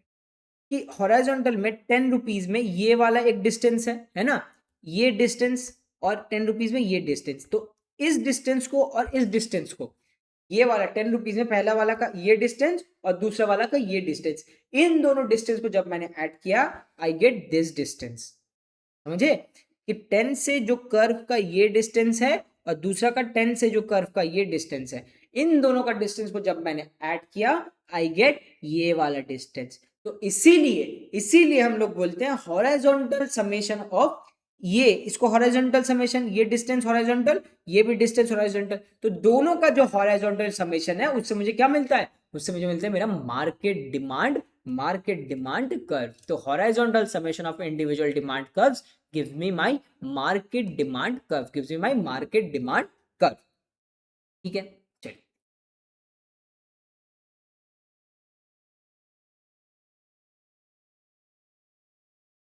कि हॉरिजॉन्टल में 10 रुपीज में ये वाला एक डिस्टेंस है ना, ये डिस्टेंस, और 10 रुपीज में ये डिस्टेंस। तो इस डिस्टेंस को और इस डिस्टेंस को, ये वाला 10 रुपीज में पहला वाला का ये डिस्टेंस और दूसरा वाला का ये डिस्टेंस, इन दोनों डिस्टेंस को जब मैंने ऐड किया आई गेट दिस डिस्टेंस। समझे कि 10 से जो कर्व का ये डिस्टेंस है और दूसरा का 10 से जो कर्व का ये डिस्टेंस है, इन दोनों का डिस्टेंस को जब मैंने ऐड किया आई गेट ये वाला डिस्टेंस। तो इसीलिए इसीलिए हम लोग बोलते हैं हॉरिजॉन्टल समेशन ऑफ, ये इसको हॉरिजॉन्टल समेशन, ये डिस्टेंस हॉरिजॉन्टल, ये भी डिस्टेंस हॉरिजॉन्टल, तो दोनों का जो हॉरिजॉन्टल समेशन है उससे मुझे क्या मिलता है, उससे मुझे मिलता है मेरा मार्केट डिमांड कर्व। तो horizontal summation of individual demand curves gives me my market demand curve, gives me my market demand curve। ठीक है, चलिए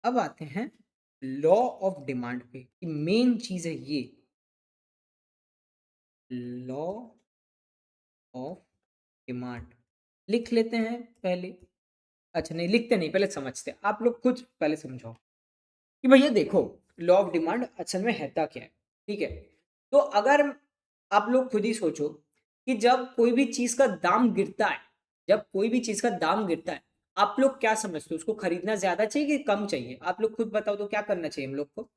अब आते हैं लॉ ऑफ डिमांड पे। मेन चीज है ये लॉ ऑफ डिमांड। लिख लेते हैं पहले, अच्छा नहीं लिखते नहीं, पहले समझते हैं। आप लोग कुछ पहले समझाओ कि भैया देखो लॉ ऑफ डिमांड असल में है क्या है। ठीक है, तो अगर आप लोग खुद ही सोचो कि जब कोई भी चीज का दाम गिरता है, जब कोई भी चीज का दाम गिरता है, आप लोग क्या समझते हो, उसको खरीदना ज्यादा चाहिए कि कम चाहिए? आप लोग खुद बताओ तो क्या करना चाहिए हम लोग को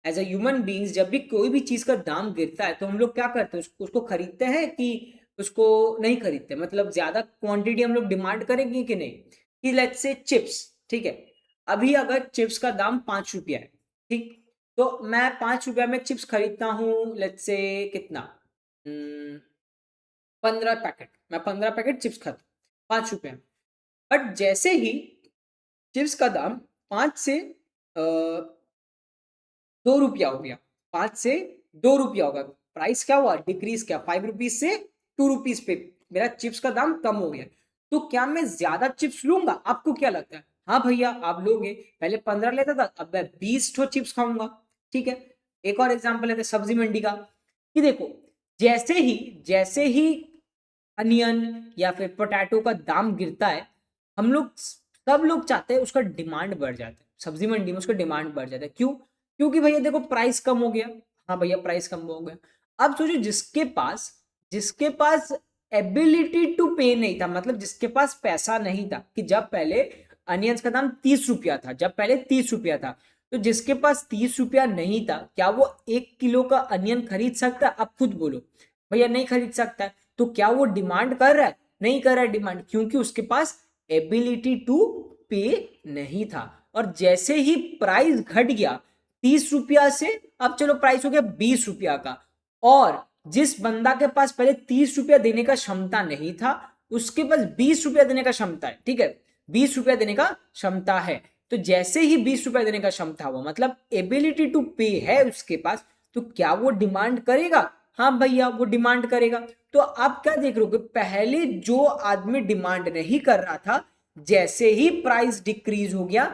एज अ ह्यूमन बींग्स? जब भी कोई भी चीज का दाम गिरता है तो हम लोग क्या करते हैं, उसको खरीदते हैं कि उसको नहीं खरीदते? मतलब ज्यादा क्वांटिटी हम लोग डिमांड करेंगे कि नहीं? कि लेट्स से चिप्स, ठीक है, अभी अगर चिप्स का दाम 5 रुपया है, ठीक, तो मैं 5 रुपया में चिप्स खरीदता हूँ, लेट्स से कितना, 15 पैकेट, मैं 15 पैकेट चिप्स खाता 5 रुपये में। बट जैसे ही चिप्स का दाम 5 से 2 रुपया हो गया, 5 से 2 रुपया होगा, प्राइस क्या हुआ, डिक्रीज, क्या 5 रुपीज से 2 रुपीज पे मेरा चिप्स का दाम कम हो गया। तो क्या मैं ज्यादा चिप्स लूंगा? आपको क्या लगता है? हाँ भैया आप लोगे, पहले 15 लेता था, अब मैं 20 ठो चिप्स खाऊंगा। ठीक है, एक और एग्जाम्पल है सब्जी मंडी का, कि देखो जैसे ही अनियन या फिर पोटैटो का दाम गिरता है, हम लोग सब लोग चाहते हैं उसका डिमांड बढ़ जाता है, सब्जी मंडी में उसका डिमांड बढ़ जाता है। क्यों? क्योंकि भैया देखो प्राइस कम हो गया। हाँ भैया प्राइस कम हो गया। अब सोचो जिसके पास एबिलिटी टू पे नहीं था, मतलब जिसके पास पैसा नहीं था, कि जब पहले अनियंस का दाम 30 रुपया था, जब पहले 30 रुपया था, तो जिसके पास 30 रुपया नहीं था, क्या वो 1 किलो का अनियन खरीद सकता है? आप खुद बोलो भैया नहीं खरीद सकता है। तो क्या वो डिमांड कर रहा है? नहीं कर रहा है डिमांड, क्योंकि उसके पास एबिलिटी टू पे नहीं था। और जैसे ही प्राइस घट गया 30 रुपया से, अब चलो प्राइस हो गया 20 रुपया का, और जिस बंदा के पास पहले 30 रुपया देने का क्षमता नहीं था, उसके पास 20 रुपया देने का क्षमता है। ठीक है, 20 रुपया देने का क्षमता है। तो जैसे ही 20 रुपया देने का क्षमता हुआ, मतलब एबिलिटी टू पे है उसके पास, तो क्या वो डिमांड करेगा? हाँ भैया वो डिमांड करेगा। तो आप क्या देख रहे हो कि पहले जो आदमी डिमांड नहीं कर रहा था, जैसे ही प्राइस डिक्रीज हो गया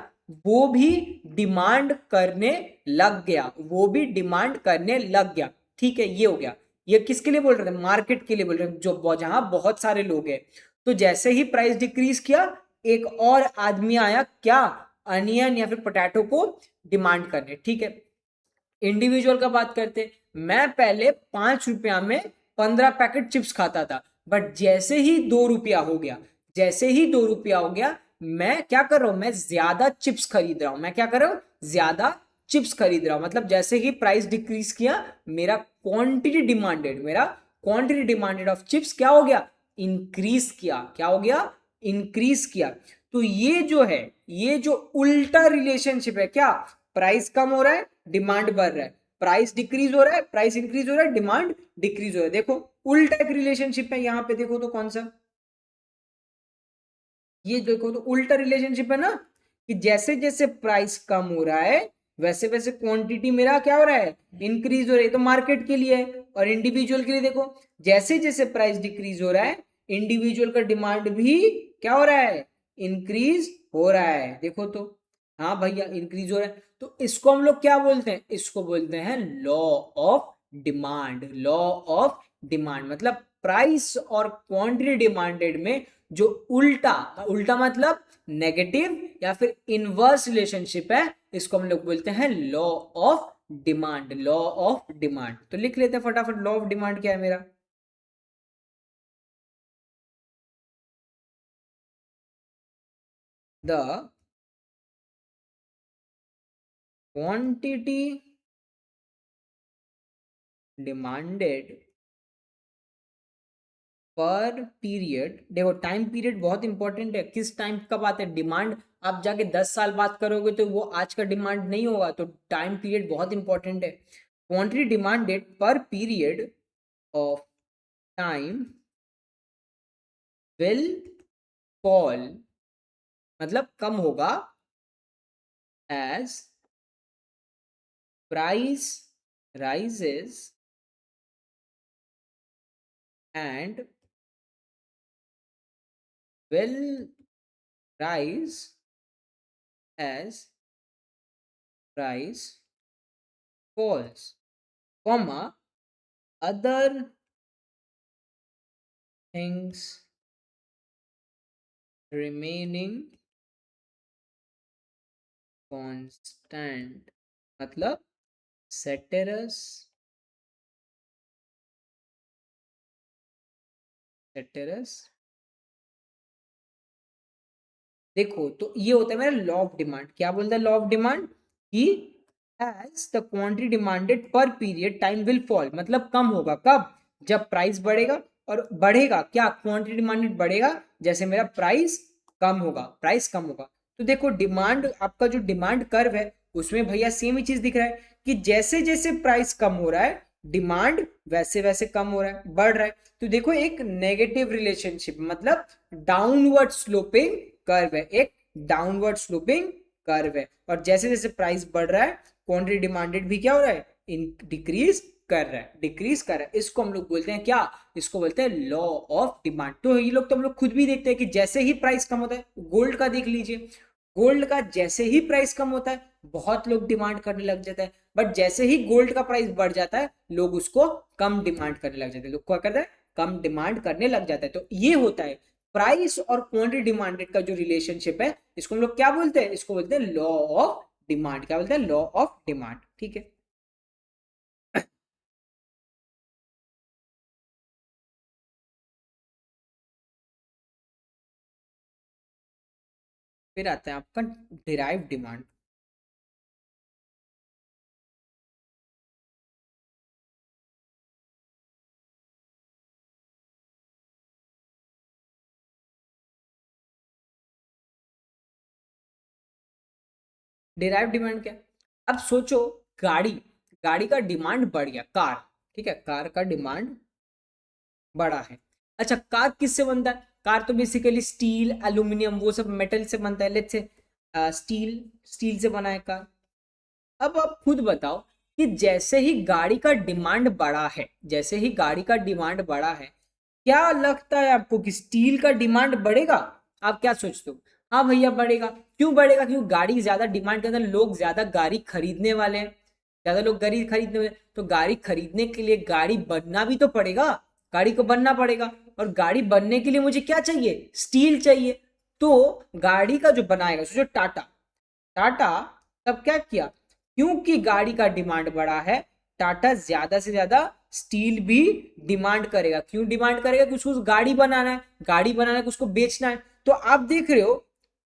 वो भी डिमांड करने लग गया, वो भी डिमांड करने लग गया। ठीक है, ये हो गया। ये किसके लिए बोल रहे थे? मार्केट के लिए बोल रहे हैं, जो जहां बहुत सारे लोग हैं। तो जैसे ही प्राइस डिक्रीज किया, एक और आदमी आया, क्या, अनियन या फिर पोटैटो को डिमांड करने। ठीक है, इंडिविजुअल का बात करते, मैं पहले 5 रुपया में 15 पैकेट चिप्स खाता था, बट जैसे ही 2 रुपया हो गया, जैसे ही 2 रुपया हो गया, मैं क्या कर रहा हूं, मैं ज्यादा चिप्स खरीद रहा हूं। मैं क्या कर रहा हूं? ज्यादा चिप्स खरीद रहा हूं। मतलब जैसे ही प्राइस डिक्रीज किया, मेरा क्वांटिटी डिमांडेड ऑफ चिप्स क्या हो गया, इंक्रीज किया। क्या हो गया? इंक्रीज किया। तो ये जो है, ये जो उल्टा रिलेशनशिप है, क्या, प्राइस कम हो रहा है, डिमांड बढ़ रहा है, प्राइस डिक्रीज हो रहा है, प्राइस इंक्रीज हो रहा है, डिमांड डिक्रीज हो रहा है। देखो उल्टा एक रिलेशनशिप है यहाँ पे, देखो तो कौन सा? ये देखो तो उल्टा रिलेशनशिप है ना, कि जैसे जैसे प्राइस कम हो रहा है वैसे वैसे क्वांटिटी मेरा क्या हो रहा है, इंक्रीज हो रही है। तो मार्केट के लिए है, और इंडिविजुअल के लिए देखो, जैसे जैसे प्राइस डिक्रीज हो रहा है इंडिविजुअल का डिमांड भी क्या हो रहा है, इंक्रीज हो रहा है। देखो तो, हाँ भैया इंक्रीज हो रहा है। तो इसको हम लोग क्या बोलते हैं, इसको बोलते हैं law of demand. Law of demand मतलब प्राइस और क्वांटिटी डिमांडेड में जो उल्टा, उल्टा मतलब नेगेटिव या फिर इनवर्स रिलेशनशिप है, इसको हम लोग बोलते हैं law of demand. Law of demand तो लिख लेते हैं फटाफट, लॉ ऑफ डिमांड क्या है मेरा। The quantity demanded per period, देखो टाइम पीरियड बहुत इंपॉर्टेंट है, किस टाइम कब आता है डिमांड। आप जाके 10 साल बात करोगे तो वो आज का डिमांड नहीं होगा, तो टाइम पीरियड बहुत इंपॉर्टेंट है। Quantity demanded per period of time will fall, मतलब कम होगा, as price rises and will rise as price falls, comma, other things remaining constant, मतलब ceteris ceteris। देखो तो ये होता है मेरा लॉ ऑफ डिमांड। क्या बोलता है लॉ ऑफ डिमांड, कि as the quantity demanded per period time will fall, मतलब कम होगा कब, जब प्राइस बढ़ेगा। और बढ़ेगा क्या, क्वांटिटी डिमांडेड बढ़ेगा जैसे मेरा प्राइस कम होगा, प्राइस कम होगा। तो देखो डिमांड, आपका जो डिमांड कर्व है उसमें भैया सेम ही चीज दिख रहा है, कि जैसे जैसे प्राइस कम हो रहा है डिमांड वैसे वैसे कम हो रहा है, बढ़ रहा है। तो देखो एक नेगेटिव रिलेशनशिप, मतलब डाउनवर्ड स्लोपिंग कर्व है, एक डाउनवर्ड स्लोपिंग कर्व है। और जैसे जैसे प्राइस बढ़ रहा है क्वांटिटी डिमांडेड भी क्या हो रहा है, डिक्रीज कर रहा है, डिक्रीज कर रहा है। इसको हम लोग बोलते हैं क्या, इसको बोलते हैं लॉ ऑफ डिमांड। तो ये लोग तो हम लोग खुद भी देखते हैं कि जैसे ही प्राइस कम होता है, गोल्ड का देख लीजिए, गोल्ड का जैसे ही प्राइस कम होता है बहुत लोग डिमांड करने लग जाता है, बट जैसे ही गोल्ड का प्राइस बढ़ जाता है लोग उसको कम डिमांड करने लग जाते हैं। लोग क्या करते हैं, कम डिमांड करने लग जाता है। तो ये होता है प्राइस और क्वांटिटी डिमांडेड का जो रिलेशनशिप है, इसको हम लोग क्या बोलते हैं, इसको बोलते हैं लॉ ऑफ डिमांड। क्या बोलते हैं, लॉ ऑफ डिमांड। ठीक है, फिर आता है आपका डिराइव डिमांड। डिराइव डिमांड क्या, अब सोचो, गाड़ी, गाड़ी का डिमांड बढ़ गया, कार, ठीक है, कार का डिमांड बड़ा है। अच्छा कार किससे बनता है, कार तो बेसिकली स्टील एल्यूमिनियम वो सब मेटल से बनता है, लेट्स से स्टील, स्टील से बना है कार। अब आप खुद बताओ कि जैसे ही गाड़ी का डिमांड बढ़ा है, जैसे ही गाड़ी का डिमांड बढ़ा है, क्या लगता है आपको कि स्टील का डिमांड बढ़ेगा, आप क्या सोचते हो। हाँ भैया बढ़ेगा, क्यों बढ़ेगा, क्योंकि गाड़ी ज्यादा डिमांड के अंदर लोग ज्यादा गाड़ी खरीदने वाले हैं, ज्यादा लोग गाड़ी खरीदने वाले हैं। तो गाड़ी खरीदने के लिए गाड़ी बनना भी तो पड़ेगा, गाड़ी को बनना पड़ेगा, और गाड़ी बनने के लिए मुझे क्या चाहिए, स्टील चाहिए। तो गाड़ी का जो बनाएगा, सोचो टाटा, टाटा तब क्या किया, क्योंकि गाड़ी का डिमांड बढ़ा है, टाटा ज्यादा से ज्यादा स्टील भी डिमांड करेगा। क्यों डिमांड करेगा, कि उसको गाड़ी बनाना है, गाड़ी बनाना है, उसको बेचना है। तो आप देख रहे हो,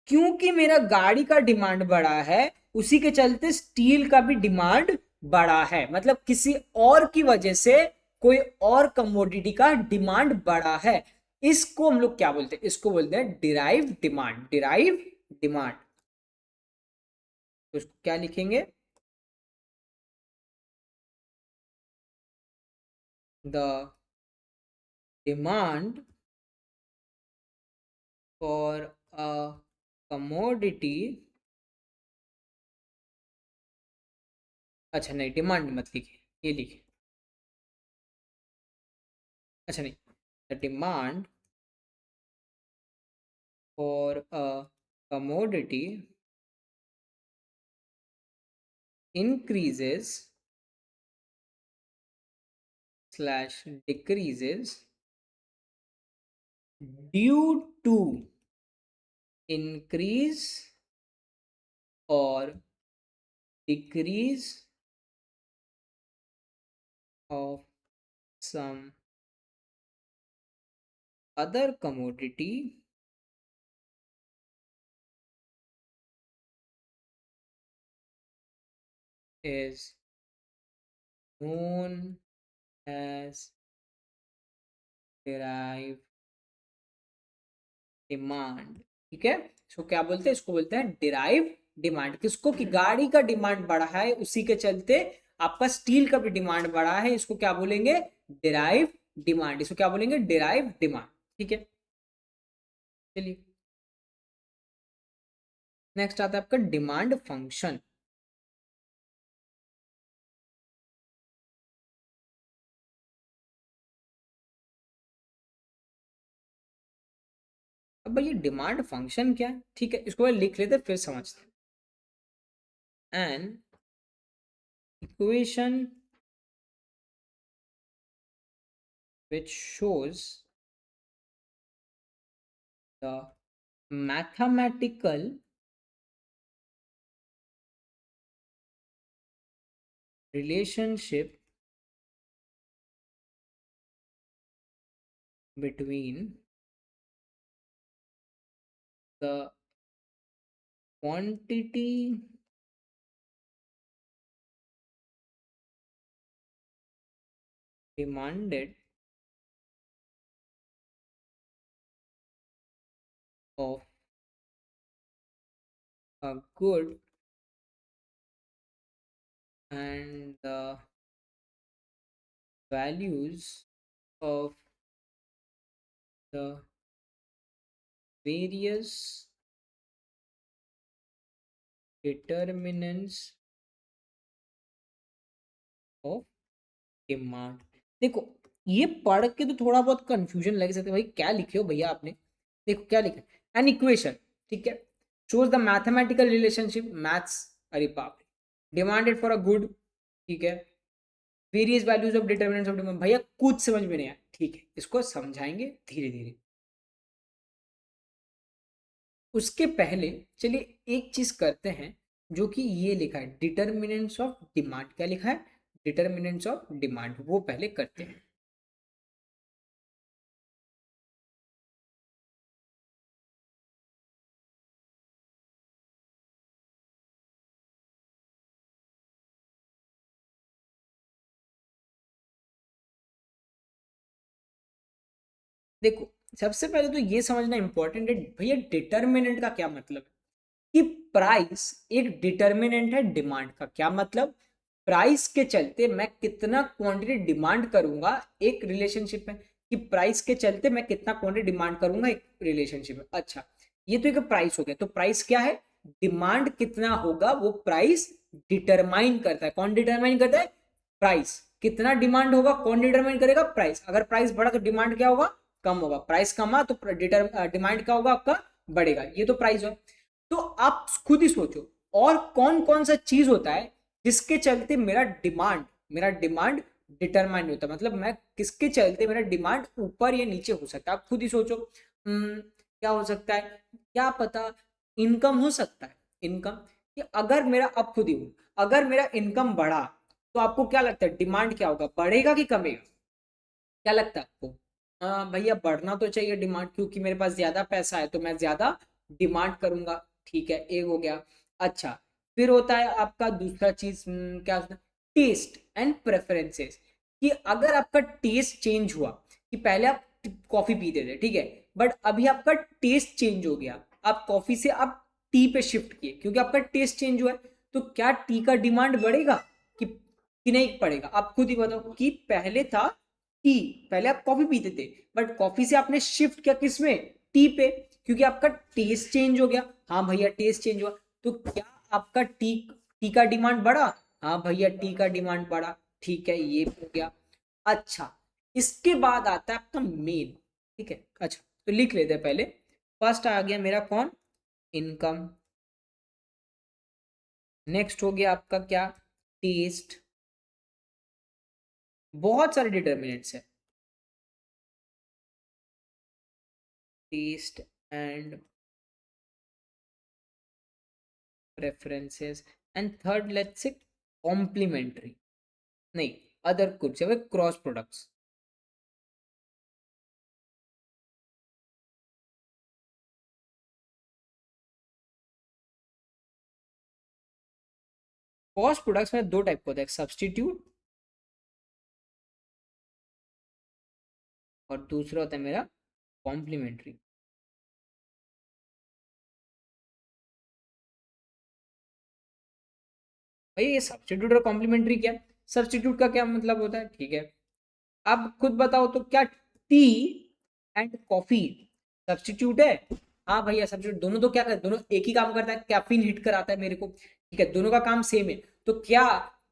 क्योंकि मेरा गाड़ी का डिमांड बढ़ा है उसी के चलते स्टील का भी डिमांड बढ़ा है, मतलब किसी और की वजह से कोई और कमोडिटी का डिमांड बढ़ा है। इसको हम लोग क्या बोलते हैं, इसको बोलते हैं डिराइव डिमांड। डिराइव डिमांड, तो उसको क्या लिखेंगे, the demand for कमोडिटी, अच्छा नहीं डिमांड मत लिखिए, ये लिखिए, अच्छा नहीं, the demand for a commodity increases slash decreases due to increase or decrease of some other commodity is known as derived demand. ठीक है, इसको क्या बोलते हैं, इसको बोलते हैं डिराइव डिमांड। किसको, कि गाड़ी का डिमांड बढ़ा है, उसी के चलते आपका स्टील का भी डिमांड बढ़ा है, इसको क्या बोलेंगे, डिराइव डिमांड, इसको क्या बोलेंगे, डिराइव डिमांड। ठीक है, चलिए नेक्स्ट आता है आपका डिमांड फंक्शन। अब भाई ये डिमांड फंक्शन क्या है, ठीक है, इसको लिख लेते फिर समझते हैं। An equation which shows the mathematical relationship between the quantity demanded of a good and the values of the various determinants of demand. देखो ये पढ़ के तो थोड़ा बहुत कंफ्यूजन लग सकता है, भाई क्या लिखे हो भैया आपने, देखो क्या लिखा है, एन इक्वेशन, ठीक है, shows the mathematical relationship, maths, अरे बाप रे, डिमांडेड फॉर अ गुड, ठीक है, various values of determinants of demand, भैया कुछ समझ में नहीं आया, ठीक है, इसको समझाएंगे धीरे धीरे। उसके पहले चलिए एक चीज करते हैं, जो कि ये लिखा है डिटरमिनेंट्स ऑफ डिमांड, क्या लिखा है, डिटरमिनेंट्स ऑफ डिमांड, वो पहले करते हैं। देखो सबसे पहले तो ये समझना इंपॉर्टेंट है भैया, डिटर्मिनेंट का क्या मतलब है, कि प्राइस एक डिटर्मिनेंट है डिमांड का। क्या मतलब, प्राइस के चलते मैं कितना क्वांटिटी डिमांड करूंगा, एक रिलेशनशिप है कि प्राइस के चलते मैं कितना क्वांटिटी डिमांड करूंगा एक रिलेशनशिप में। अच्छा ये तो एक प्राइस हो गया, तो प्राइस क्या है, डिमांड कितना होगा वो प्राइस डिटरमाइन करता है। कौन डिटरमाइन करता है, प्राइस, कितना डिमांड होगा कौन डिटरमाइन करेगा, प्राइस, अगर प्राइस बढ़ा तो डिमांड क्या होगा, कम होगा, प्राइस कमा तो डिमांड क्या होगा आपका, बढ़ेगा, ये तो प्राइस हो। तो आप खुद ही सोचो और कौन कौन सा चीज होता है जिसके चलते मेरा डिमांड डिटरमाइन होता है, मतलब मैं किसके चलते मेरा डिमांड ऊपर या नीचे हो सकता है, आप खुद ही सोचो। क्या हो सकता है, क्या पता, इनकम हो सकता है, इनकम, कि अगर मेरा, अब खुद ही हो, अगर मेरा इनकम बढ़ा तो आपको क्या लगता है डिमांड क्या होगा, बढ़ेगा कि कमेगा, क्या लगता है आपको, भैया बढ़ना तो चाहिए डिमांड, क्योंकि मेरे पास ज्यादा पैसा है तो मैं ज्यादा डिमांड करूंगा, ठीक है, एक हो गया। अच्छा फिर होता है आपका दूसरा चीज, क्या होता है, टेस्ट एंड प्रेफरेंसेस, कि अगर आपका टेस्ट चेंज हुआ, कि पहले आप कॉफी पीते थे, ठीक है, बट अभी आपका टेस्ट चेंज हो गया, आप कॉफी से आप टी पे शिफ्ट किए क्योंकि आपका टेस्ट चेंज हुआ है, तो क्या टी का डिमांड बढ़ेगा कि नहीं पड़ेगा, आप खुद ही बताओ, कि पहले था टी, पहले आप कॉफी पीते थे बट कॉफी से आपने शिफ्ट किया किस में, टी पे, क्योंकि आपका टेस्ट चेंज हो गया। हाँ भैया टेस्ट चेंज हुआ, तो क्या आपका टी टी का डिमांड बढ़ा? हाँ भैया टी का डिमांड बढ़ा। ठीक है, ये भी हो गया। अच्छा, इसके बाद आता है आपका मेन। ठीक है, अच्छा तो लिख लेते हैं पहले। फर्स्ट आ गया मेरा कौन? इनकम। नेक्स्ट हो गया आपका क्या? टेस्ट। बहुत सारे डिटर्मिनेंट्स है। Taste and preferences. And third let's say complementary, नहीं, अदर कुछ है क्रॉस प्रोडक्ट्स। क्रॉस प्रोडक्ट्स में दो टाइप का होता है, सब्सटीट्यूट और दूसरा होता है मेरा कॉम्प्लीमेंट्री। भाई ये सब्सटीट्यूट और कॉम्प्लीमेंट्री क्या? सब्सटीट्यूट का क्या मतलब होता है? ठीक है, अब खुद बताओ तो क्या टी एंड कॉफी सब्सटीट्यूट है? हाँ भैया सब्सटीट्यूट। दोनों तो क्या करते, दोनों एक ही काम करता है, कैफीन हिट कराता है मेरे को। ठीक है, दोनों का काम सेम है। तो क्या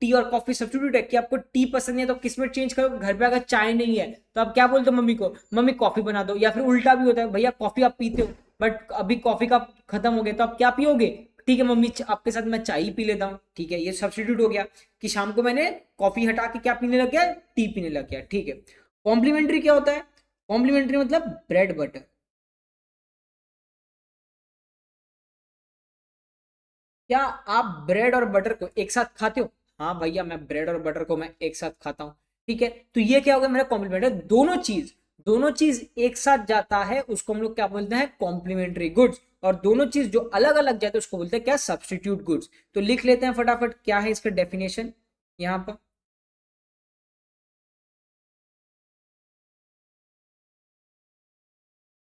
टी और कॉफी सब्सटीट्यूट है? कि आपको टी पसंद है तो किसमें चेंज करो? घर पे अगर चाय नहीं है तो आप क्या बोलते हो मम्मी को, मम्मी कॉफी बना दो। या फिर उल्टा भी होता है, भैया कॉफी आप पीते हो बट अभी कॉफी का खत्म हो गया तो आप क्या पियोगे? ठीक है मम्मी, आपके साथ मैं चाय ही पी लेता हूँ। ठीक है, ये सब्सटीट्यूट हो गया कि शाम को मैंने कॉफी हटा के क्या पीने लग गया? टी पीने लग गया। ठीक है, कॉम्प्लीमेंट्री क्या होता है? कॉम्प्लीमेंट्री मतलब ब्रेड बटर। क्या आप ब्रेड और बटर को एक साथ खाते हो? हाँ भैया मैं ब्रेड और बटर को मैं एक साथ खाता हूँ। ठीक है, तो ये क्या होगा? मेरा कॉम्प्लीमेंट है। दोनों चीज एक साथ जाता है उसको हम लोग क्या बोलते हैं? Complementary goods. और दोनों चीज जो अलग अलग जाते हैं उसको बोलते हैं क्या? Substitute goods. तो लिख लेते हैं फटाफट, क्या है इसका डेफिनेशन यहाँ पर।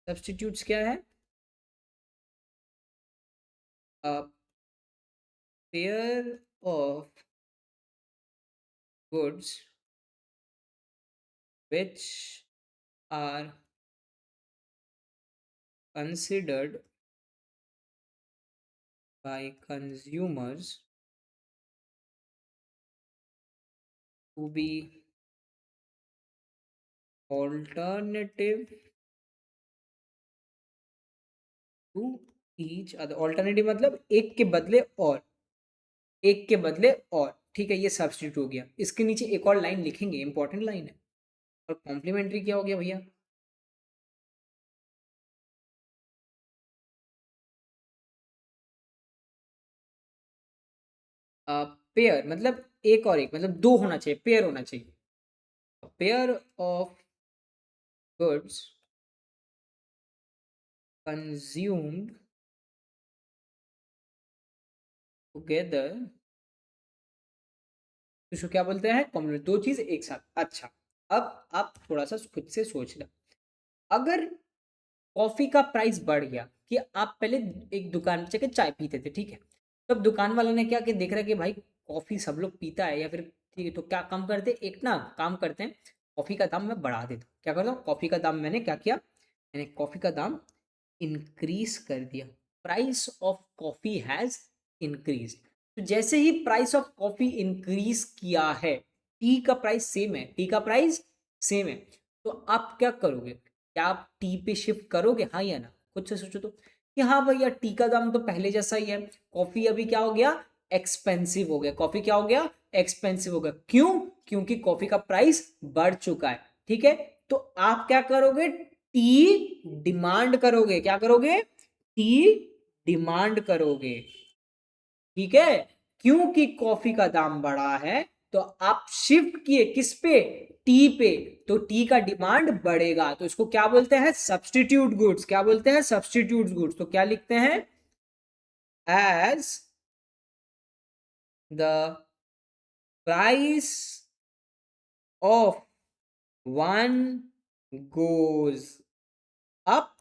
सब्सटीट्यूट्स क्या है? Pair of goods which are considered by consumers to be alternative to each other। Alternative मतलब एक के बदले और, एक के बदले और। ठीक है, ये सब्स्टिट्यूट हो गया। इसके नीचे एक और लाइन लिखेंगे, इंपॉर्टेंट लाइन है। और कॉम्प्लीमेंट्री क्या हो गया भैया? पेयर मतलब एक और एक, मतलब दो होना चाहिए, पेयर होना चाहिए। Pair of goods consumed together, तो इसको क्या बोलते हैं? कॉम्प्लीमेंट। दो चीज एक साथ। अच्छा, अब आप थोड़ा सा खुद से सोच लें, अगर कॉफी का प्राइस बढ़ गया, कि आप पहले एक दुकान पे जाके चाय पीते थे, ठीक है, तब दुकान वाला ने क्या कि देख रहा है कि भाई कॉफी सब लोग पीता है, या फिर ठीक है तो क्या काम करते, एक ना काम करते हैं, कॉफी का दाम मैं बढ़ा देता हूँ। क्या करता हूँ? कॉफी का दाम मैंने क्या किया, मैंने कॉफी का दाम इंक्रीज कर दिया। Price of coffee has increase. तो जैसे ही प्राइस ऑफ कॉफी इंक्रीज किया है, टी का प्राइस सेम है, टी का प्राइस सेम है, तो आप क्या करोगे? क्या आप टी पे शिफ्ट करोगे, हाँ या ना? खुद से सोचो तो, कि हाँ भैया टी का दाम तो पहले जैसा ही है, कॉफी अभी क्या हो गया? एक्सपेंसिव हो गया। कॉफी क्या हो गया? एक्सपेंसिव हो गया। क्यों? क्योंकि कॉफी का प्राइस बढ़ चुका है। ठीक है, तो आप क्या करोगे? टी डिमांड करोगे। क्या करोगे? टी डिमांड करोगे। ठीक है, क्योंकि कॉफी का दाम बढ़ा है तो आप शिफ्ट किए किस पे? टी पे। तो टी का डिमांड बढ़ेगा, तो इसको क्या बोलते हैं? Substitute goods. क्या बोलते हैं? Substitute goods. तो क्या लिखते हैं? As the price of one goes up,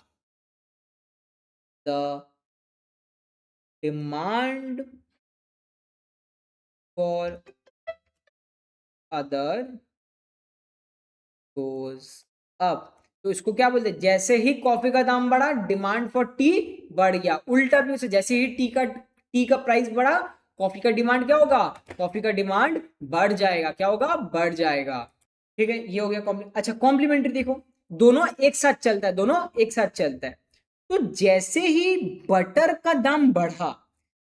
the demand for other goes up। तो इसको क्या बोलते हैं, जैसे ही कॉफी का दाम बढ़ा डिमांड फॉर टी बढ़ गया। उल्टा भी उसे, जैसे ही टी का प्राइस बढ़ा कॉफी का डिमांड क्या होगा, कॉफी का डिमांड बढ़ जाएगा, क्या होगा, बढ़ जाएगा। ठीक है, ये हो गया अच्छा कॉम्प्लीमेंट्री देखो, दोनों एक साथ चलता है, दोनों एक साथ चलता है। तो जैसे ही बटर का दाम बढ़ा,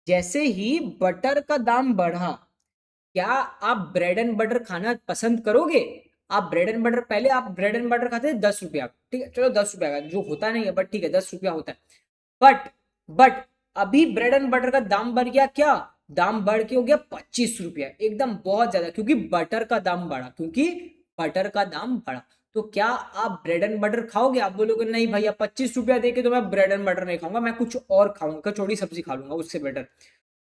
जैसे ही बटर का दाम बढ़ा, क्या आप ब्रेड एंड बटर खाना पसंद करोगे? आप ब्रेड एंड बटर, पहले आप ब्रेड एंड बटर खाते थे 10 रुपया, ठीक है, चलो 10 रुपया का जो होता नहीं है, बट ठीक है 10 रुपया होता है। बट अभी ब्रेड एंड बटर का दाम बढ़ गया, क्या दाम बढ़ के हो गया 25 रुपया, एकदम बहुत ज्यादा, क्योंकि बटर का दाम बढ़ा, क्योंकि बटर का दाम बढ़ा। तो क्या आप ब्रेड एंड बटर खाओगे? आप बोलोगे नहीं भैया 25 रुपया दे के तो मैं ब्रेड एंड बटर नहीं खाऊंगा, मैं कुछ और खाऊंगा, कचौड़ी सब्जी खा लूंगा उससे बेटर।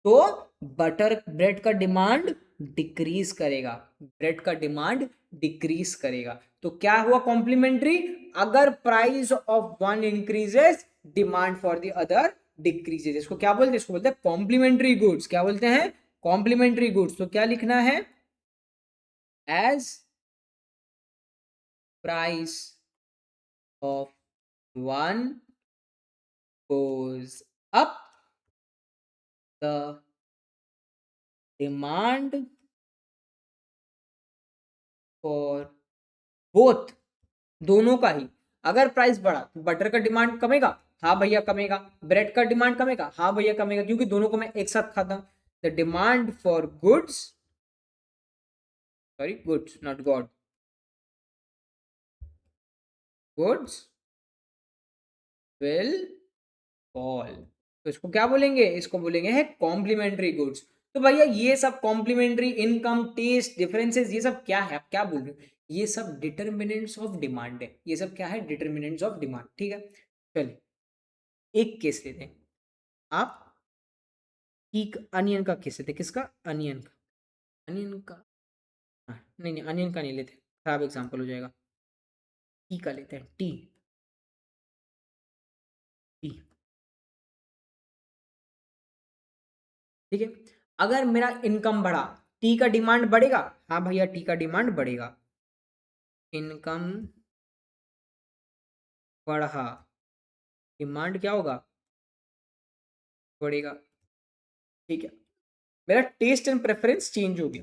तो बटर ब्रेड का डिमांड डिक्रीज करेगा, ब्रेड का डिमांड डिक्रीज करेगा। तो क्या हुआ कॉम्प्लीमेंट्री, अगर price of one increases demand for the other decreases. इसको क्या बोलते हैं, इसको बोलते हैं कॉम्प्लीमेंट्री गुड्स। क्या बोलते हैं, कॉम्प्लीमेंट्री गुड्स। तो क्या लिखना है, as price of one goes up, the demand for both, दोनों का ही। अगर प्राइस बढ़ा तो बटर का डिमांड कमेगा, हाँ भैया कमेगा, ब्रेड का डिमांड कमेगा, हाँ भैया कमेगा, क्योंकि दोनों को मैं एक साथ खाता हूं। The demand for goods, sorry goods not God, goods will fall. तो इसको क्या बोलेंगे, इसको बोलेंगे है कॉम्प्लीमेंट्री गुड्स। तो भैया ये सब कॉम्प्लीमेंट्री, इनकम, टेस्ट डिफरेंसेस, ये सब क्या है, आप क्या बोल रहे हो, ये सब डिटर्मिनेंट्स ऑफ डिमांड है, ये सब क्या है, डिटर्मिनेंट्स ऑफ डिमांड। ठीक है, चलिए एक केस लेते हैं, आप एक अनियन का केस लेते हैं, किसका, अनियन का, अनियन का, हाँ नहीं नहीं अनियन का नहीं लेते, खराब एग्जांपल हो जाएगा, टी का लेते हैं, टी, टी। ठीक है, अगर मेरा इनकम बढ़ा, टी का डिमांड बढ़ेगा, हाँ भैया टी का डिमांड बढ़ेगा, इनकम बढ़ा, डिमांड क्या होगा, बढ़ेगा। ठीक है, मेरा टेस्ट एंड प्रेफरेंस चेंज हो गया।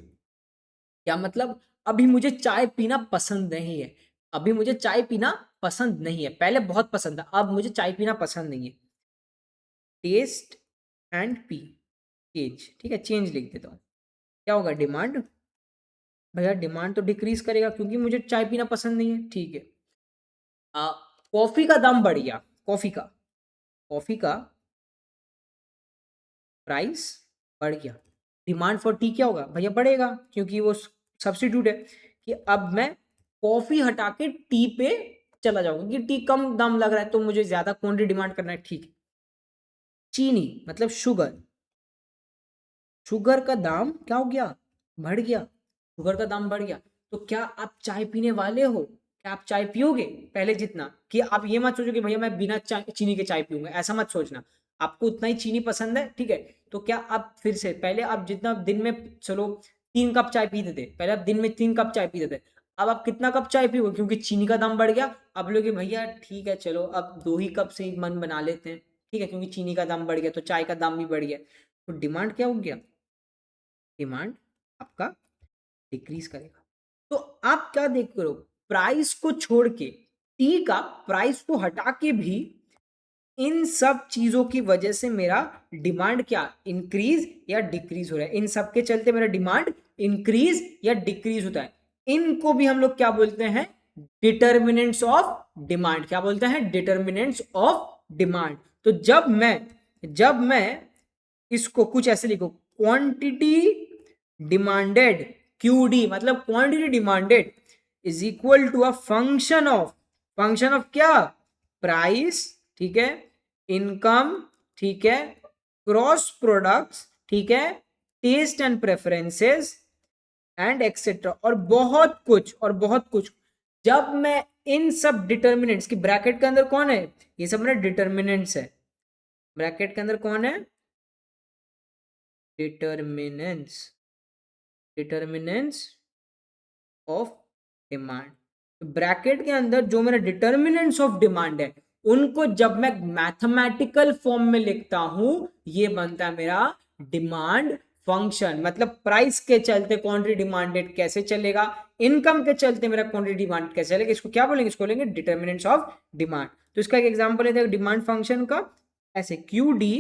क्या मतलब, अभी मुझे चाय पीना पसंद नहीं है, अभी मुझे चाय पीना पसंद नहीं है, पहले बहुत पसंद था, अब मुझे चाय पीना पसंद नहीं है। टेस्ट एंड पी चेंज, ठीक है, चेंज लिख देता हूँ। क्या होगा, डिमांड, भैया डिमांड तो डिक्रीज करेगा क्योंकि मुझे चाय पीना पसंद नहीं है। ठीक है, कॉफी का दाम बढ़ गया, कॉफी का प्राइस बढ़ गया, डिमांड फॉर टी क्या होगा भैया, बढ़ेगा, क्योंकि वो सब्स्टिट्यूट है, कि अब मैं कॉफी हटा के टी पे चला जाऊंगा, कि टी कम दाम लग रहा है तो मुझे ज्यादा क्वांटिटी डिमांड करना है। ठीक है, चीनी मतलब शुगर, शुगर का दाम क्या हो गया, बढ़ गया, शुगर का दाम बढ़ गया। तो क्या आप चाय पीने वाले हो, क्या आप चाय पियोगे पहले जितना, कि आप ये मत सोचो कि भैया मैं बिना चीनी के चाय पीऊंगा, ऐसा मत सोचना, आपको उतना ही चीनी पसंद है। ठीक है, तो क्या आप फिर से, पहले आप जितना दिन में, चलो 3 कप चाय पीते थे, पहले आप दिन में 3 कप चाय पीते थे, अब आप कितना कप चाय पियोगे, क्योंकि चीनी का दाम बढ़ गया, अब लोग भैया ठीक है चलो अब 2 ही कप से ही मन बना लेते हैं। ठीक है, क्योंकि चीनी का दाम बढ़ गया तो चाय का दाम भी बढ़ गया, तो डिमांड क्या हो गया, डिमांड आपका डिक्रीज करेगा। तो आप क्या देख रहे हो, प्राइस को छोड़ के, टी का प्राइस को हटा के भी इन सब चीजों की वजह से मेरा डिमांड क्या इंक्रीज या डिक्रीज हो रहा है, इन सब के चलते मेरा डिमांड इंक्रीज या डिक्रीज होता है। इनको भी हम लोग क्या बोलते हैं, डिटर्मिनेंट्स ऑफ डिमांड। क्या बोलते हैं, डिटर्मिनेंट्स ऑफ डिमांड। तो जब मैं इसको कुछ ऐसे लिखो, क्वांटिटी डिमांडेड, क्यूडी मतलब quantity demanded is equal to a function of क्या, प्राइस, ठीक है, इनकम, ठीक है, क्रॉस प्रोडक्ट्स, ठीक है, taste and preferences and etcetera, और बहुत कुछ। जब मैं इन सब डिटर्मिनेंट्स की, ब्रैकेट के अंदर कौन है, ये सब मेरा डिटर्मिनेंट्स है, ब्रैकेट के अंदर कौन है, determinants, determinants of demand. Bracket के अंदर जो मेरा डिटर्मिनेंट्स ऑफ डिमांड है उनको जब मैं मैथमेटिकल फॉर्म में लिखता हूं, ये बनता है मेरा डिमांड फंक्शन। मतलब प्राइस के चलते क्वांटिटी डिमांडेड कैसे चलेगा, इनकम के चलते मेरा क्वांटिटी डिमांड कैसे चलेगा, इसको क्या बोलेंगे, इसको बोलेंगे डिटर्मिनेंट्स ऑफ डिमांड। तो इसका एक एग्जांपल है डिमांड फंक्शन का, ऐसे Q D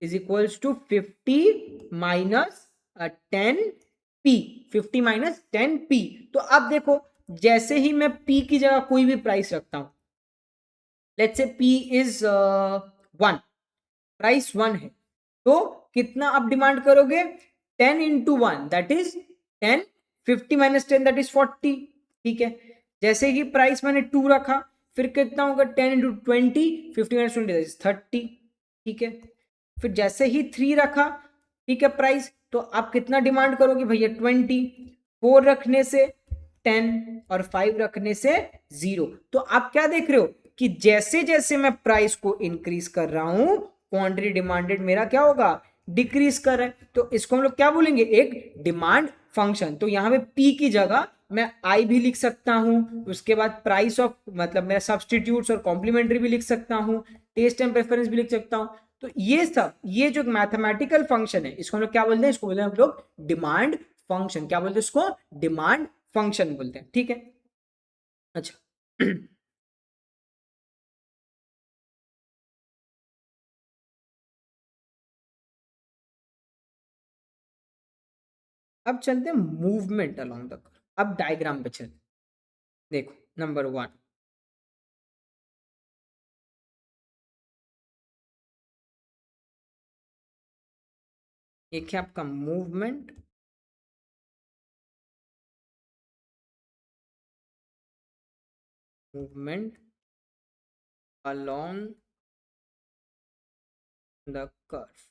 is equals to 50 minus 10p, 50 minus 10p। तो अब देखो जैसे ही मैं p की जगह कोई भी प्राइस रखता हूं, let's say p is 1, price 1 है, तो कितना आप डिमांड करोगे, 10 into 1 that is 10, 50 minus 10 that is 40। ठीक है, जैसे ही प्राइस मैंने 2 रखा, फिर कितना होगा 10 इंटू 20, 50 माइनस 20 दैट इज 30। ठीक है, फिर जैसे ही 3 रखा, ठीक है प्राइस, तो आप कितना डिमांड करोगे भैया 20, 4 रखने से 10 और 5 रखने से 0। तो आप क्या देख रहे हो कि जैसे जैसे मैं प्राइस को इंक्रीज कर रहा हूं, क्वांटिटी डिमांडेड मेरा क्या होगा, डिक्रीज कर रहा है। तो इसको हम लोग क्या बोलेंगे, एक डिमांड फंक्शन। तो यहां पे पी की जगह मैं आई भी लिख सकता हूं, उसके बाद प्राइस ऑफ मतलब मैं सब्सटीट्यूट्स और कॉम्प्लीमेंट्री भी लिख सकता हूं, टेस्ट एंड प्रेफरेंस भी लिख सकता हूं। तो ये सब, ये जो मैथमेटिकल फंक्शन है, इसको हम लोग क्या बोलते हैं, इसको बोलते हैं हम लोग डिमांड फंक्शन। क्या बोलते हैं इसको, डिमांड फंक्शन बोलते हैं। ठीक है, अच्छा अब चलते हैं मूवमेंट अलोंग द कर्व। अब डायग्राम पे चलते, देखो नंबर 1, एक है आपका movement, movement along the curve.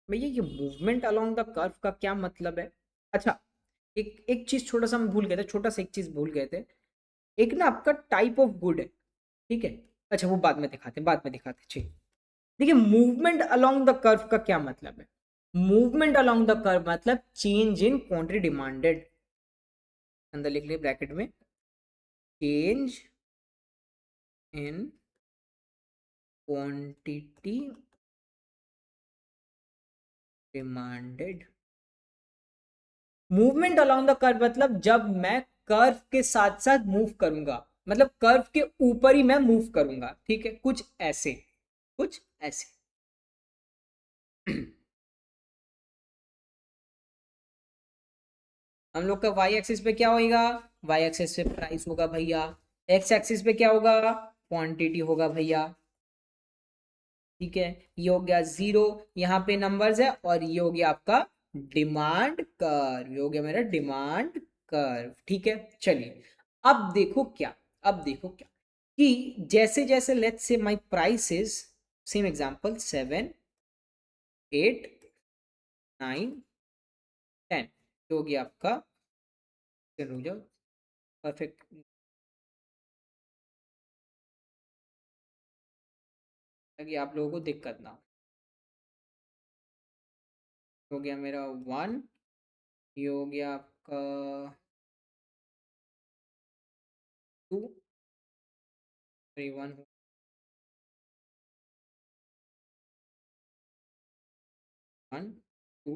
भैया ये मूवमेंट अलोंग द कर्व का क्या मतलब है। अच्छा, एक एक चीज छोटा सा हम भूल गए थे, छोटा सा एक चीज भूल गए थे, एक ना आपका टाइप ऑफ गुड है, ठीक है। अच्छा वो बाद में दिखाते हैं, बाद में दिखाते हैं, ठीक। देखिए मूवमेंट अलोंग द कर्व का क्या मतलब है, मूवमेंट अलोंग द कर्व मतलब चेंज इन क्वांटिटी डिमांडेड, अंदर लिख लिए ब्रैकेट में, change in quantity demanded. Movement along the curve मतलब जब मैं कर्व के साथ साथ मूव करूंगा, मतलब कर्व के ऊपर ही मैं मूव करूंगा, ठीक है, कुछ ऐसे, कुछ ऐसे हम लोग का वाई एक्सिस पे क्या होगा, वाई एक्सिस पे प्राइस होगा भैया, एक्स एक्सिस पे क्या होगा, क्वांटिटी होगा भैया। ठीक है, ये हो गया 0, यहाँ पे नंबर्स है, और ये हो गया आपका डिमांड कर्व, ये हो गया मेरा डिमांड कर्व। ठीक है, चलिए अब देखो क्या, अब देखो क्या कि जैसे जैसे let's say my price is, same example 7, 8, 9, 10, ये हो गया आपका, रुक जाओ, परफेक्ट, ताकि आप लोगों को दिक्कत ना हो गया मेरा 1, ये हो गया आपका 2, 3, 1, 1, 2,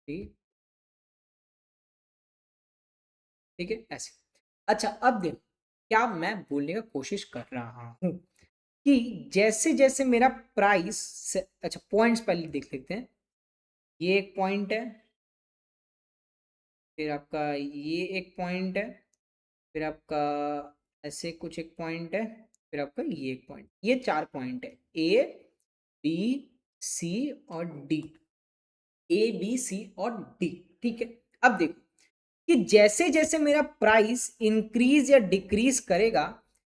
3, ठीक है ऐसे। अच्छा अब देखो क्या मैं बोलने का कोशिश कर रहा हूं कि जैसे जैसे मेरा प्राइस, अच्छा पॉइंट्स पहले देख लेते हैं, ये एक पॉइंट है, फिर आपका ये एक पॉइंट है, फिर आपका ऐसे कुछ एक पॉइंट है, फिर आपका ये एक पॉइंट, ये 4 पॉइंट है, ए बी सी और डी, ए बी सी और डी। ठीक है, अब देखो कि जैसे जैसे मेरा प्राइस इंक्रीज या डिक्रीज करेगा,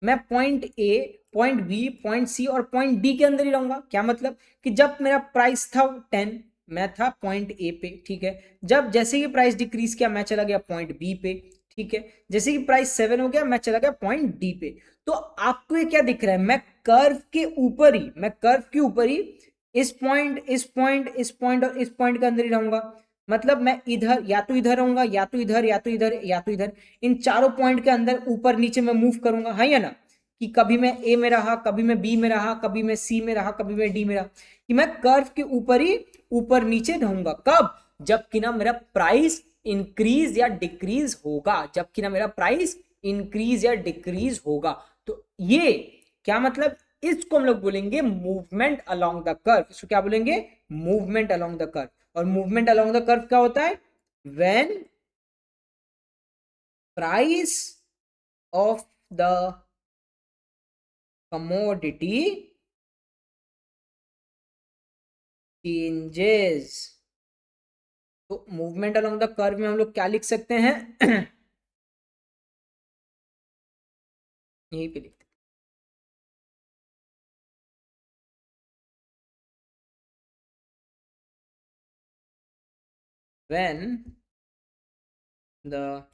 मैं point A, point B, point C और पॉइंट डी के अंदर ही रहूंगा। क्या मतलब कि जब मेरा प्राइस था 10, मैं था पॉइंट ए पे, ठीक है, जब जैसे ही प्राइस डिक्रीज किया मैं चला गया पॉइंट बी पे, ठीक है, जैसे कि प्राइस 7 हो गया मैं चला गया पॉइंट डी पे। तो आपको ये क्या दिख रहा है, मैं कर्व के ऊपर ही, मैं कर्व के ऊपर ही इस पॉइंट, इस पॉइंट, इस पॉइंट और इस पॉइंट के अंदर ही रहूंगा। मतलब मैं इधर या तो इधर रहूंगा, या तो इधर, या तो इधर, या तो इधर, इन चारों पॉइंट के अंदर ऊपर नीचे मैं मूव करूंगा, है या ना? कि कभी मैं ए में रहा, कभी मैं बी में रहा, कभी मैं सी में रहा, कभी मैं डी में रहा, कि मैं कर्व के ऊपर ही ऊपर नीचे रहूंगा। कब? जबकि ना मेरा प्राइस इंक्रीज या डिक्रीज होगा, जबकि ना मेरा प्राइस इंक्रीज या डिक्रीज होगा। तो ये क्या मतलब? इसको हम लोग बोलेंगे मूवमेंट अलोंग द कर्व। इसको क्या बोलेंगे? Movement along the curve. और मूवमेंट अलोंग द कर्व क्या होता है? When price of the commodity changes. तो मूवमेंट अलोंग द कर्व में हम लोग क्या लिख सकते हैं? यहीं पे लिखते हैं when the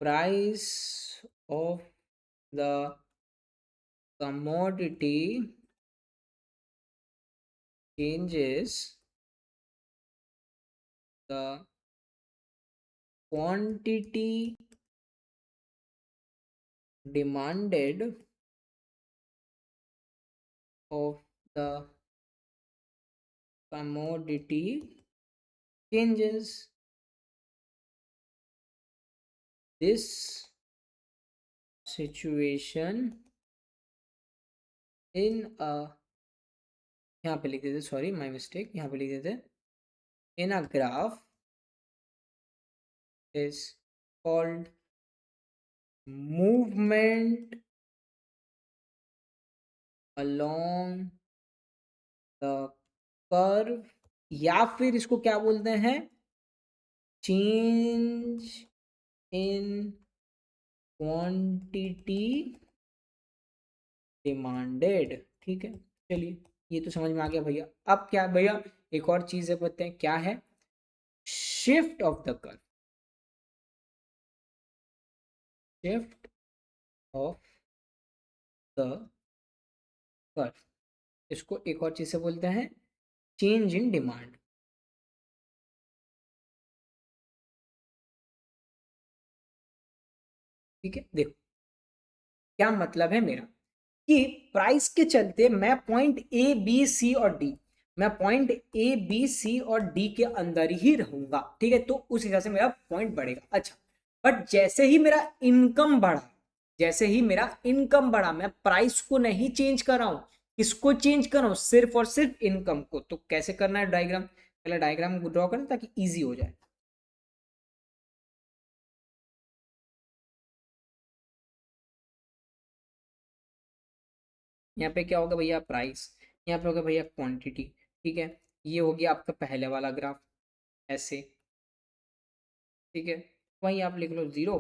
price of the commodity changes, the quantity demanded of the commodity changes. This situation in a, यहाँ पे लिख देते, सॉरी माय मिस्टेक, यहाँ पे लिख देते, in a graph is called movement along the curve, या फिर इसको क्या बोलते हैं? Change in quantity demanded. ठीक है, चलिए ये तो समझ में आ गया भैया। अब क्या भैया, एक और चीज है, बताते हैं क्या है? Shift of the curve. Shift of the curve, इसको एक और चीज से बोलते हैं चेंज इन डिमांड। ठीक है, देखो क्या मतलब है मेरा, कि प्राइस के चलते मैं पॉइंट ए बी सी और डी, मैं पॉइंट ए बी सी और डी के अंदर ही रहूंगा। ठीक है, तो उस हिसाब से मेरा पॉइंट बढ़ेगा। अच्छा, बट जैसे ही मेरा इनकम बढ़ा, जैसे ही मेरा इनकम बढ़ा, मैं प्राइस को नहीं चेंज कर रहा हूं, किसको चेंज कर रहा हूं? सिर्फ और सिर्फ इनकम को। तो कैसे करना है डायग्राम? पहले डायग्राम को ड्रॉ करें ताकि इजी हो जाए। यहाँ पे क्या होगा भैया? प्राइस। यहाँ पे होगा भैया क्वांटिटी। ठीक है, ये हो गया आपका पहले वाला ग्राफ, ऐसे। ठीक है, वहीं आप लिख लो zero,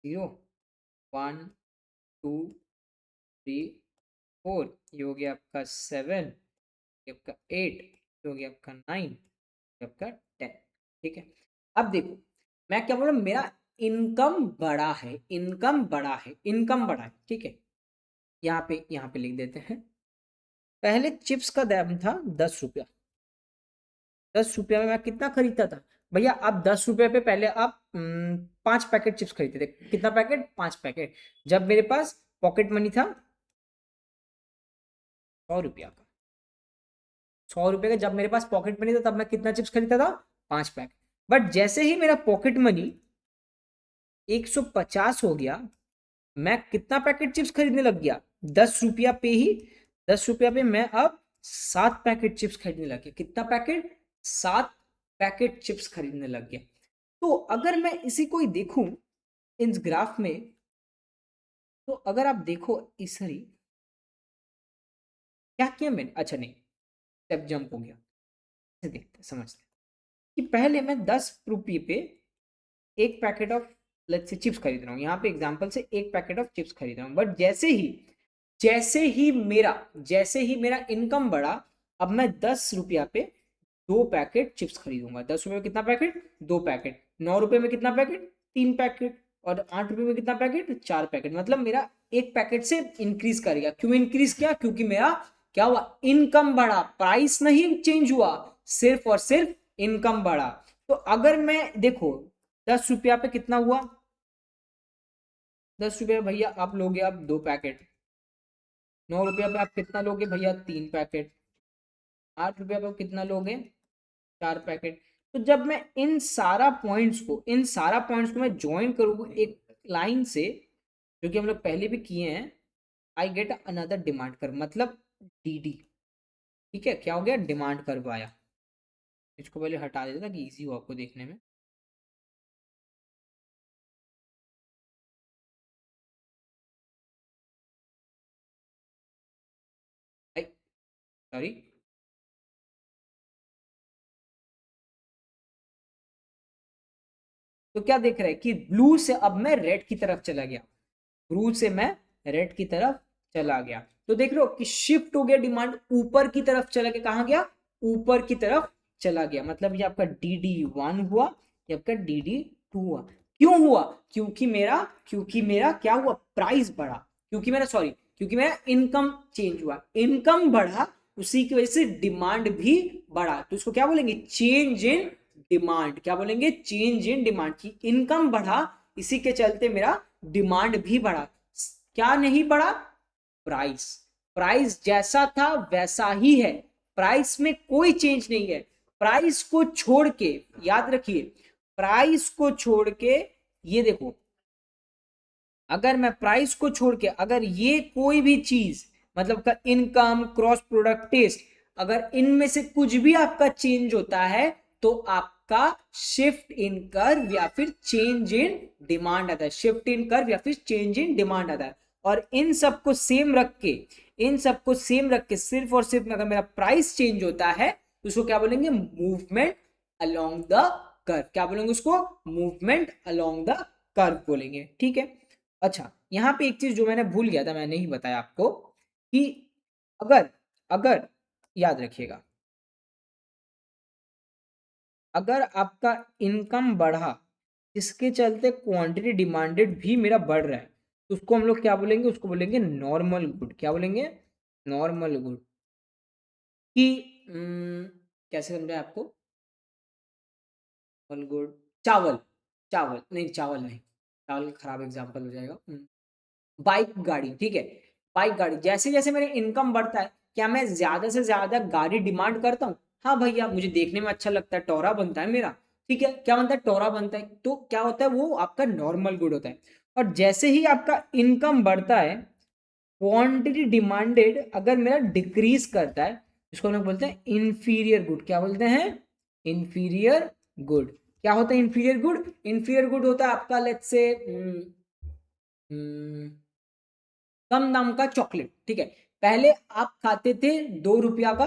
zero, one, two, three, four, ये हो गया आपका सेवन, ये आपका एट, ये हो गया आपका नाइन, ये आपका टेन। ठीक है, अब देखो मैं क्या बोल रहा हूँ, मेरा इनकम बड़ा है, इनकम बड़ा है, इनकम बड़ा है। ठीक है, यहाँ पे लिख देते हैं, पहले चिप्स का दाम था 10 रुपया। 10 रुपया में मैं कितना खरीदता था भैया? आप 10 रुपये पे पहले आप 5 पैकेट चिप्स खरीदते थे। कितना पैकेट? 5 पैकेट। जब मेरे पास पॉकेट मनी था 100 रुपया का, 100 रुपये का जब मेरे पास पॉकेट मनी था, तब मैं कितना चिप्स खरीदता था? 5 पैक। बट जैसे ही मेरा पॉकेट मनी 150 हो गया, मैं कितना पैकेट चिप्स खरीदने लग गया? 10 रुपया पे ही, 10 रुपया पे मैं अब 7 पैकेट चिप्स खरीदने लग गया। कितना पैकेट? 7 पैकेट चिप्स खरीदने लग गया। तो अगर मैं इसी को ही देखूं इस ग्राफ में, तो अगर आप देखो इस हरी, क्या किया मैंने? अच्छा नहीं, स्टेप जंप हो गया। देखते समझते, कि पहले मैं 10 रुपये पे एक packet of let's say chips खरीद रहा हूँ, यहाँ पे एग्जांपल से एक पैकेट ऑफ चिप्स खरीद रहा हूँ। बट जैसे ही मेरा इनकम बढ़ा, अब मैं 10 रुपया पे 2 पैकेट चिप्स खरीदूंगा। 10 रुपये में कितना पैकेट? 2 पैकेट। 9 रुपये में कितना पैकेट? 3 पैकेट। और 8 रुपये में कितना पैकेट? 4 पैकेट। मतलब मेरा एक पैकेट से इंक्रीज करेगा। क्यों इंक्रीज किया? क्योंकि मेरा क्या हुआ, इनकम बढ़ा, प्राइस नहीं चेंज हुआ, सिर्फ और सिर्फ इनकम बढ़ा। तो अगर मैं देखो 10 रुपया पे कितना हुआ, 10 रुपया भैया आप लोगे आप 2 पैकेट, 9 रुपया पे आप कितना लोगे भैया 3 पैकेट, 8 रुपया पे आप कितना लोगे 4 पैकेट। तो जब मैं इन सारा पॉइंट्स को मैं ज्वाइन करूँ एक लाइन से, जो कि हम लोग पहले भी किए हैं, I get another demand curve, मतलब डीडी। ठीक है, क्या हो गया, डिमांड कर्व आया। इसको पहले हटा देता ताकि इजी हो आपको देखने में। सॉरी, तो क्या देख रहे हैं कि ब्लू से अब मैं रेड की तरफ चला गया, ब्लू से मैं रेड की तरफ चला गया। तो देख रहे हो कि शिफ्ट हो गया, डिमांड ऊपर की तरफ चला गया, कहाँ गया, ऊपर की तरफ चला गया। मतलब ये आपका DD1 हुआ, ये आपका DD2 हुआ। क्यों हुआ, क्योंकि मेरा क्या हुआ, प्राइस बढ़ा, क्योंकि मेरा इनकम चेंज हुआ, इनकम बढ़ा, उसी की वजह से डिमांड भी बढ़ा। तो इसको क्या बोलेंगे, चेंज इन डिमांड। क्या बोलेंगे, चेंज इन डिमांड। की इनकम बढ़ा, इसी के चलते मेरा डिमांड भी बढ़ा। क्या नहीं बढ़ा, प्राइस। प्राइस जैसा था वैसा ही है, प्राइस में कोई चेंज नहीं है। प्राइस को छोड़ के, याद रखिए, प्राइस को छोड़ के, ये देखो, अगर मैं प्राइस को छोड़ के, अगर ये कोई भी चीज, मतलब का इनकम, क्रॉस प्रोडक्ट, टेस्ट, अगर इनमें से कुछ भी आपका चेंज होता है तो आपका शिफ्ट इन कर्व या फिर चेंज इन डिमांड आता है, शिफ्ट इन कर्व या फिर चेंज इन डिमांड आता है। और इन सबको सेम रख के सिर्फ और सिर्फ अगर मेरा प्राइस चेंज होता है तो उसको क्या बोलेंगे, मूवमेंट अलोंग द कर्व। क्या बोलेंगे उसको, मूवमेंट अलोंग द कर्व बोलेंगे। ठीक है, अच्छा यहाँ पे एक चीज जो मैंने भूल गया था, मैंने नहीं बताया आपको, कि अगर अगर याद रखिएगा, अगर आपका इनकम बढ़ा, इसके चलते क्वांटिटी डिमांडेड भी मेरा बढ़ रहा है, तो उसको हम लोग क्या बोलेंगे, उसको बोलेंगे नॉर्मल गुड। क्या बोलेंगे, नॉर्मल गुड। कि कैसे समझाए आपको, नॉर्मल गुड, चावल, चावल नहीं, चावल खराब एग्जांपल हो जाएगा। बाइक गाड़ी, ठीक है, बाइक गाड़ी, जैसे जैसे मेरे इनकम बढ़ता है, क्या मैं ज्यादा से ज्यादा गाड़ी डिमांड करता हूँ, हाँ भैया मुझे देखने में अच्छा लगता है, टोरा बनता है मेरा, ठीक है, क्या बनता है, टोरा बनता है, तो क्या होता है, वो आपका नॉर्मल गुड होता है। और जैसे ही आपका इनकम बढ़ता है, क्वांटिटी डिमांडेड अगर मेरा डिक्रीज करता है, इसको हम लोग बोलते हैं इंफीरियर गुड। क्या बोलते हैं, इंफीरियर गुड। क्या होता है इंफीरियर गुड, इंफीरियर गुड होता है आपका, लेट्स से कम दाम का चॉकलेट। ठीक है, पहले आप खाते थे 2 रुपया का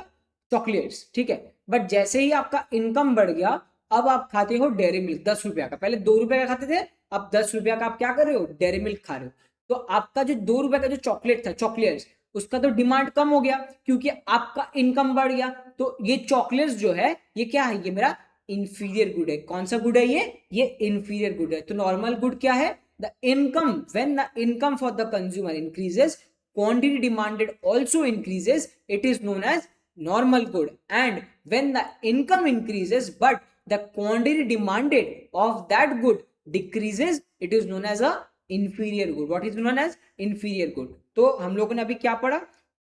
चॉकलेट्स, ठीक है, बट जैसे ही आपका इनकम बढ़ गया, अब आप खाते हो डेयरी मिल्क 10 रुपया का। पहले 2 रुपया का खाते थे, अब 10 रुपया का आप क्या कर रहे हो, डेयरी मिल्क खा रहे हो। तो आपका जो 2 रुपया का जो चॉकलेट था, चॉकलेट्स, उसका तो डिमांड कम हो गया क्योंकि आपका इनकम बढ़ गया। तो ये चॉकलेट्स जो है, ये क्या है, ये मेरा इंफीरियर गुड है। कौन सा गुड है ये इंफीरियर गुड है। तो नॉर्मल गुड क्या है, the income, when the income for the consumer increases, quantity demanded also increases, it is known as normal good. And when the income increases but the quantity demanded of that good decreases, it is known as a inferior good. What is known as inferior good? तो हम लोगों ने अभी क्या पढ़ा,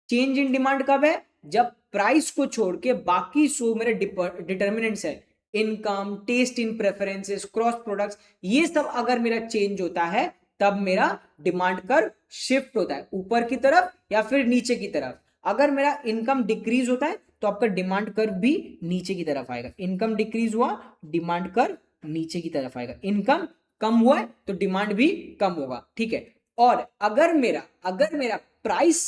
चेंज इन डिमांड कब है, जब प्राइस को छोड़ के बाकी सो मेरे डिटर्मिनेंट्स है, इनकम, टेस्ट इन प्रेफरेंसेस, क्रॉस प्रोडक्ट्स, ये सब अगर मेरा चेंज होता है, तब मेरा डिमांड कर्व शिफ्ट होता है ऊपर की तरफ या फिर नीचे की तरफ। अगर मेरा इनकम डिक्रीज होता है तो आपका डिमांड कर्व भी नीचे की तरफ आएगा। इनकम डिक्रीज हुआ, डिमांड कर्व नीचे की तरफ आएगा। इनकम कम हुआ है तो डिमांड भी कम होगा। ठीक है, और अगर मेरा प्राइस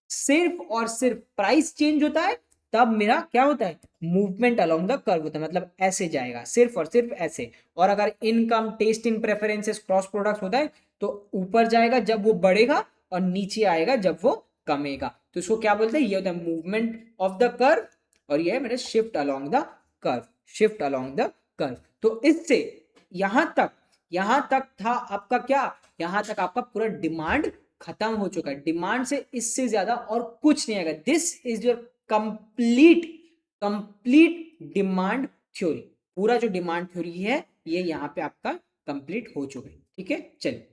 सिर्फ और सिर्फ प्राइस चेंज होता है, तब मेरा क्या होता है, मूवमेंट अलोंग द कर्व होता है, मतलब ऐसे जाएगा, सिर्फ और सिर्फ ऐसे। और अगर इनकम, टेस्ट इन प्रेफरेंसेस, क्रॉस प्रोडक्ट होता है तो ऊपर जाएगा जब वो बढ़ेगा और नीचे आएगा जब वो कमेगा। तो इसको क्या बोलते हैं, ये होता है मूवमेंट ऑफ द कर्व, और ये है मेरा shift along the curve, shift along the curve. तो इससे यहां तक था आपका क्या, यहां तक आपका पूरा डिमांड खत्म हो चुका है। डिमांड से इससे ज्यादा और कुछ नहीं आएगा। This is your complete demand theory. पूरा जो डिमांड थ्योरी है ये यहाँ पे आपका कंप्लीट हो चुका है। ठीक है, चलिए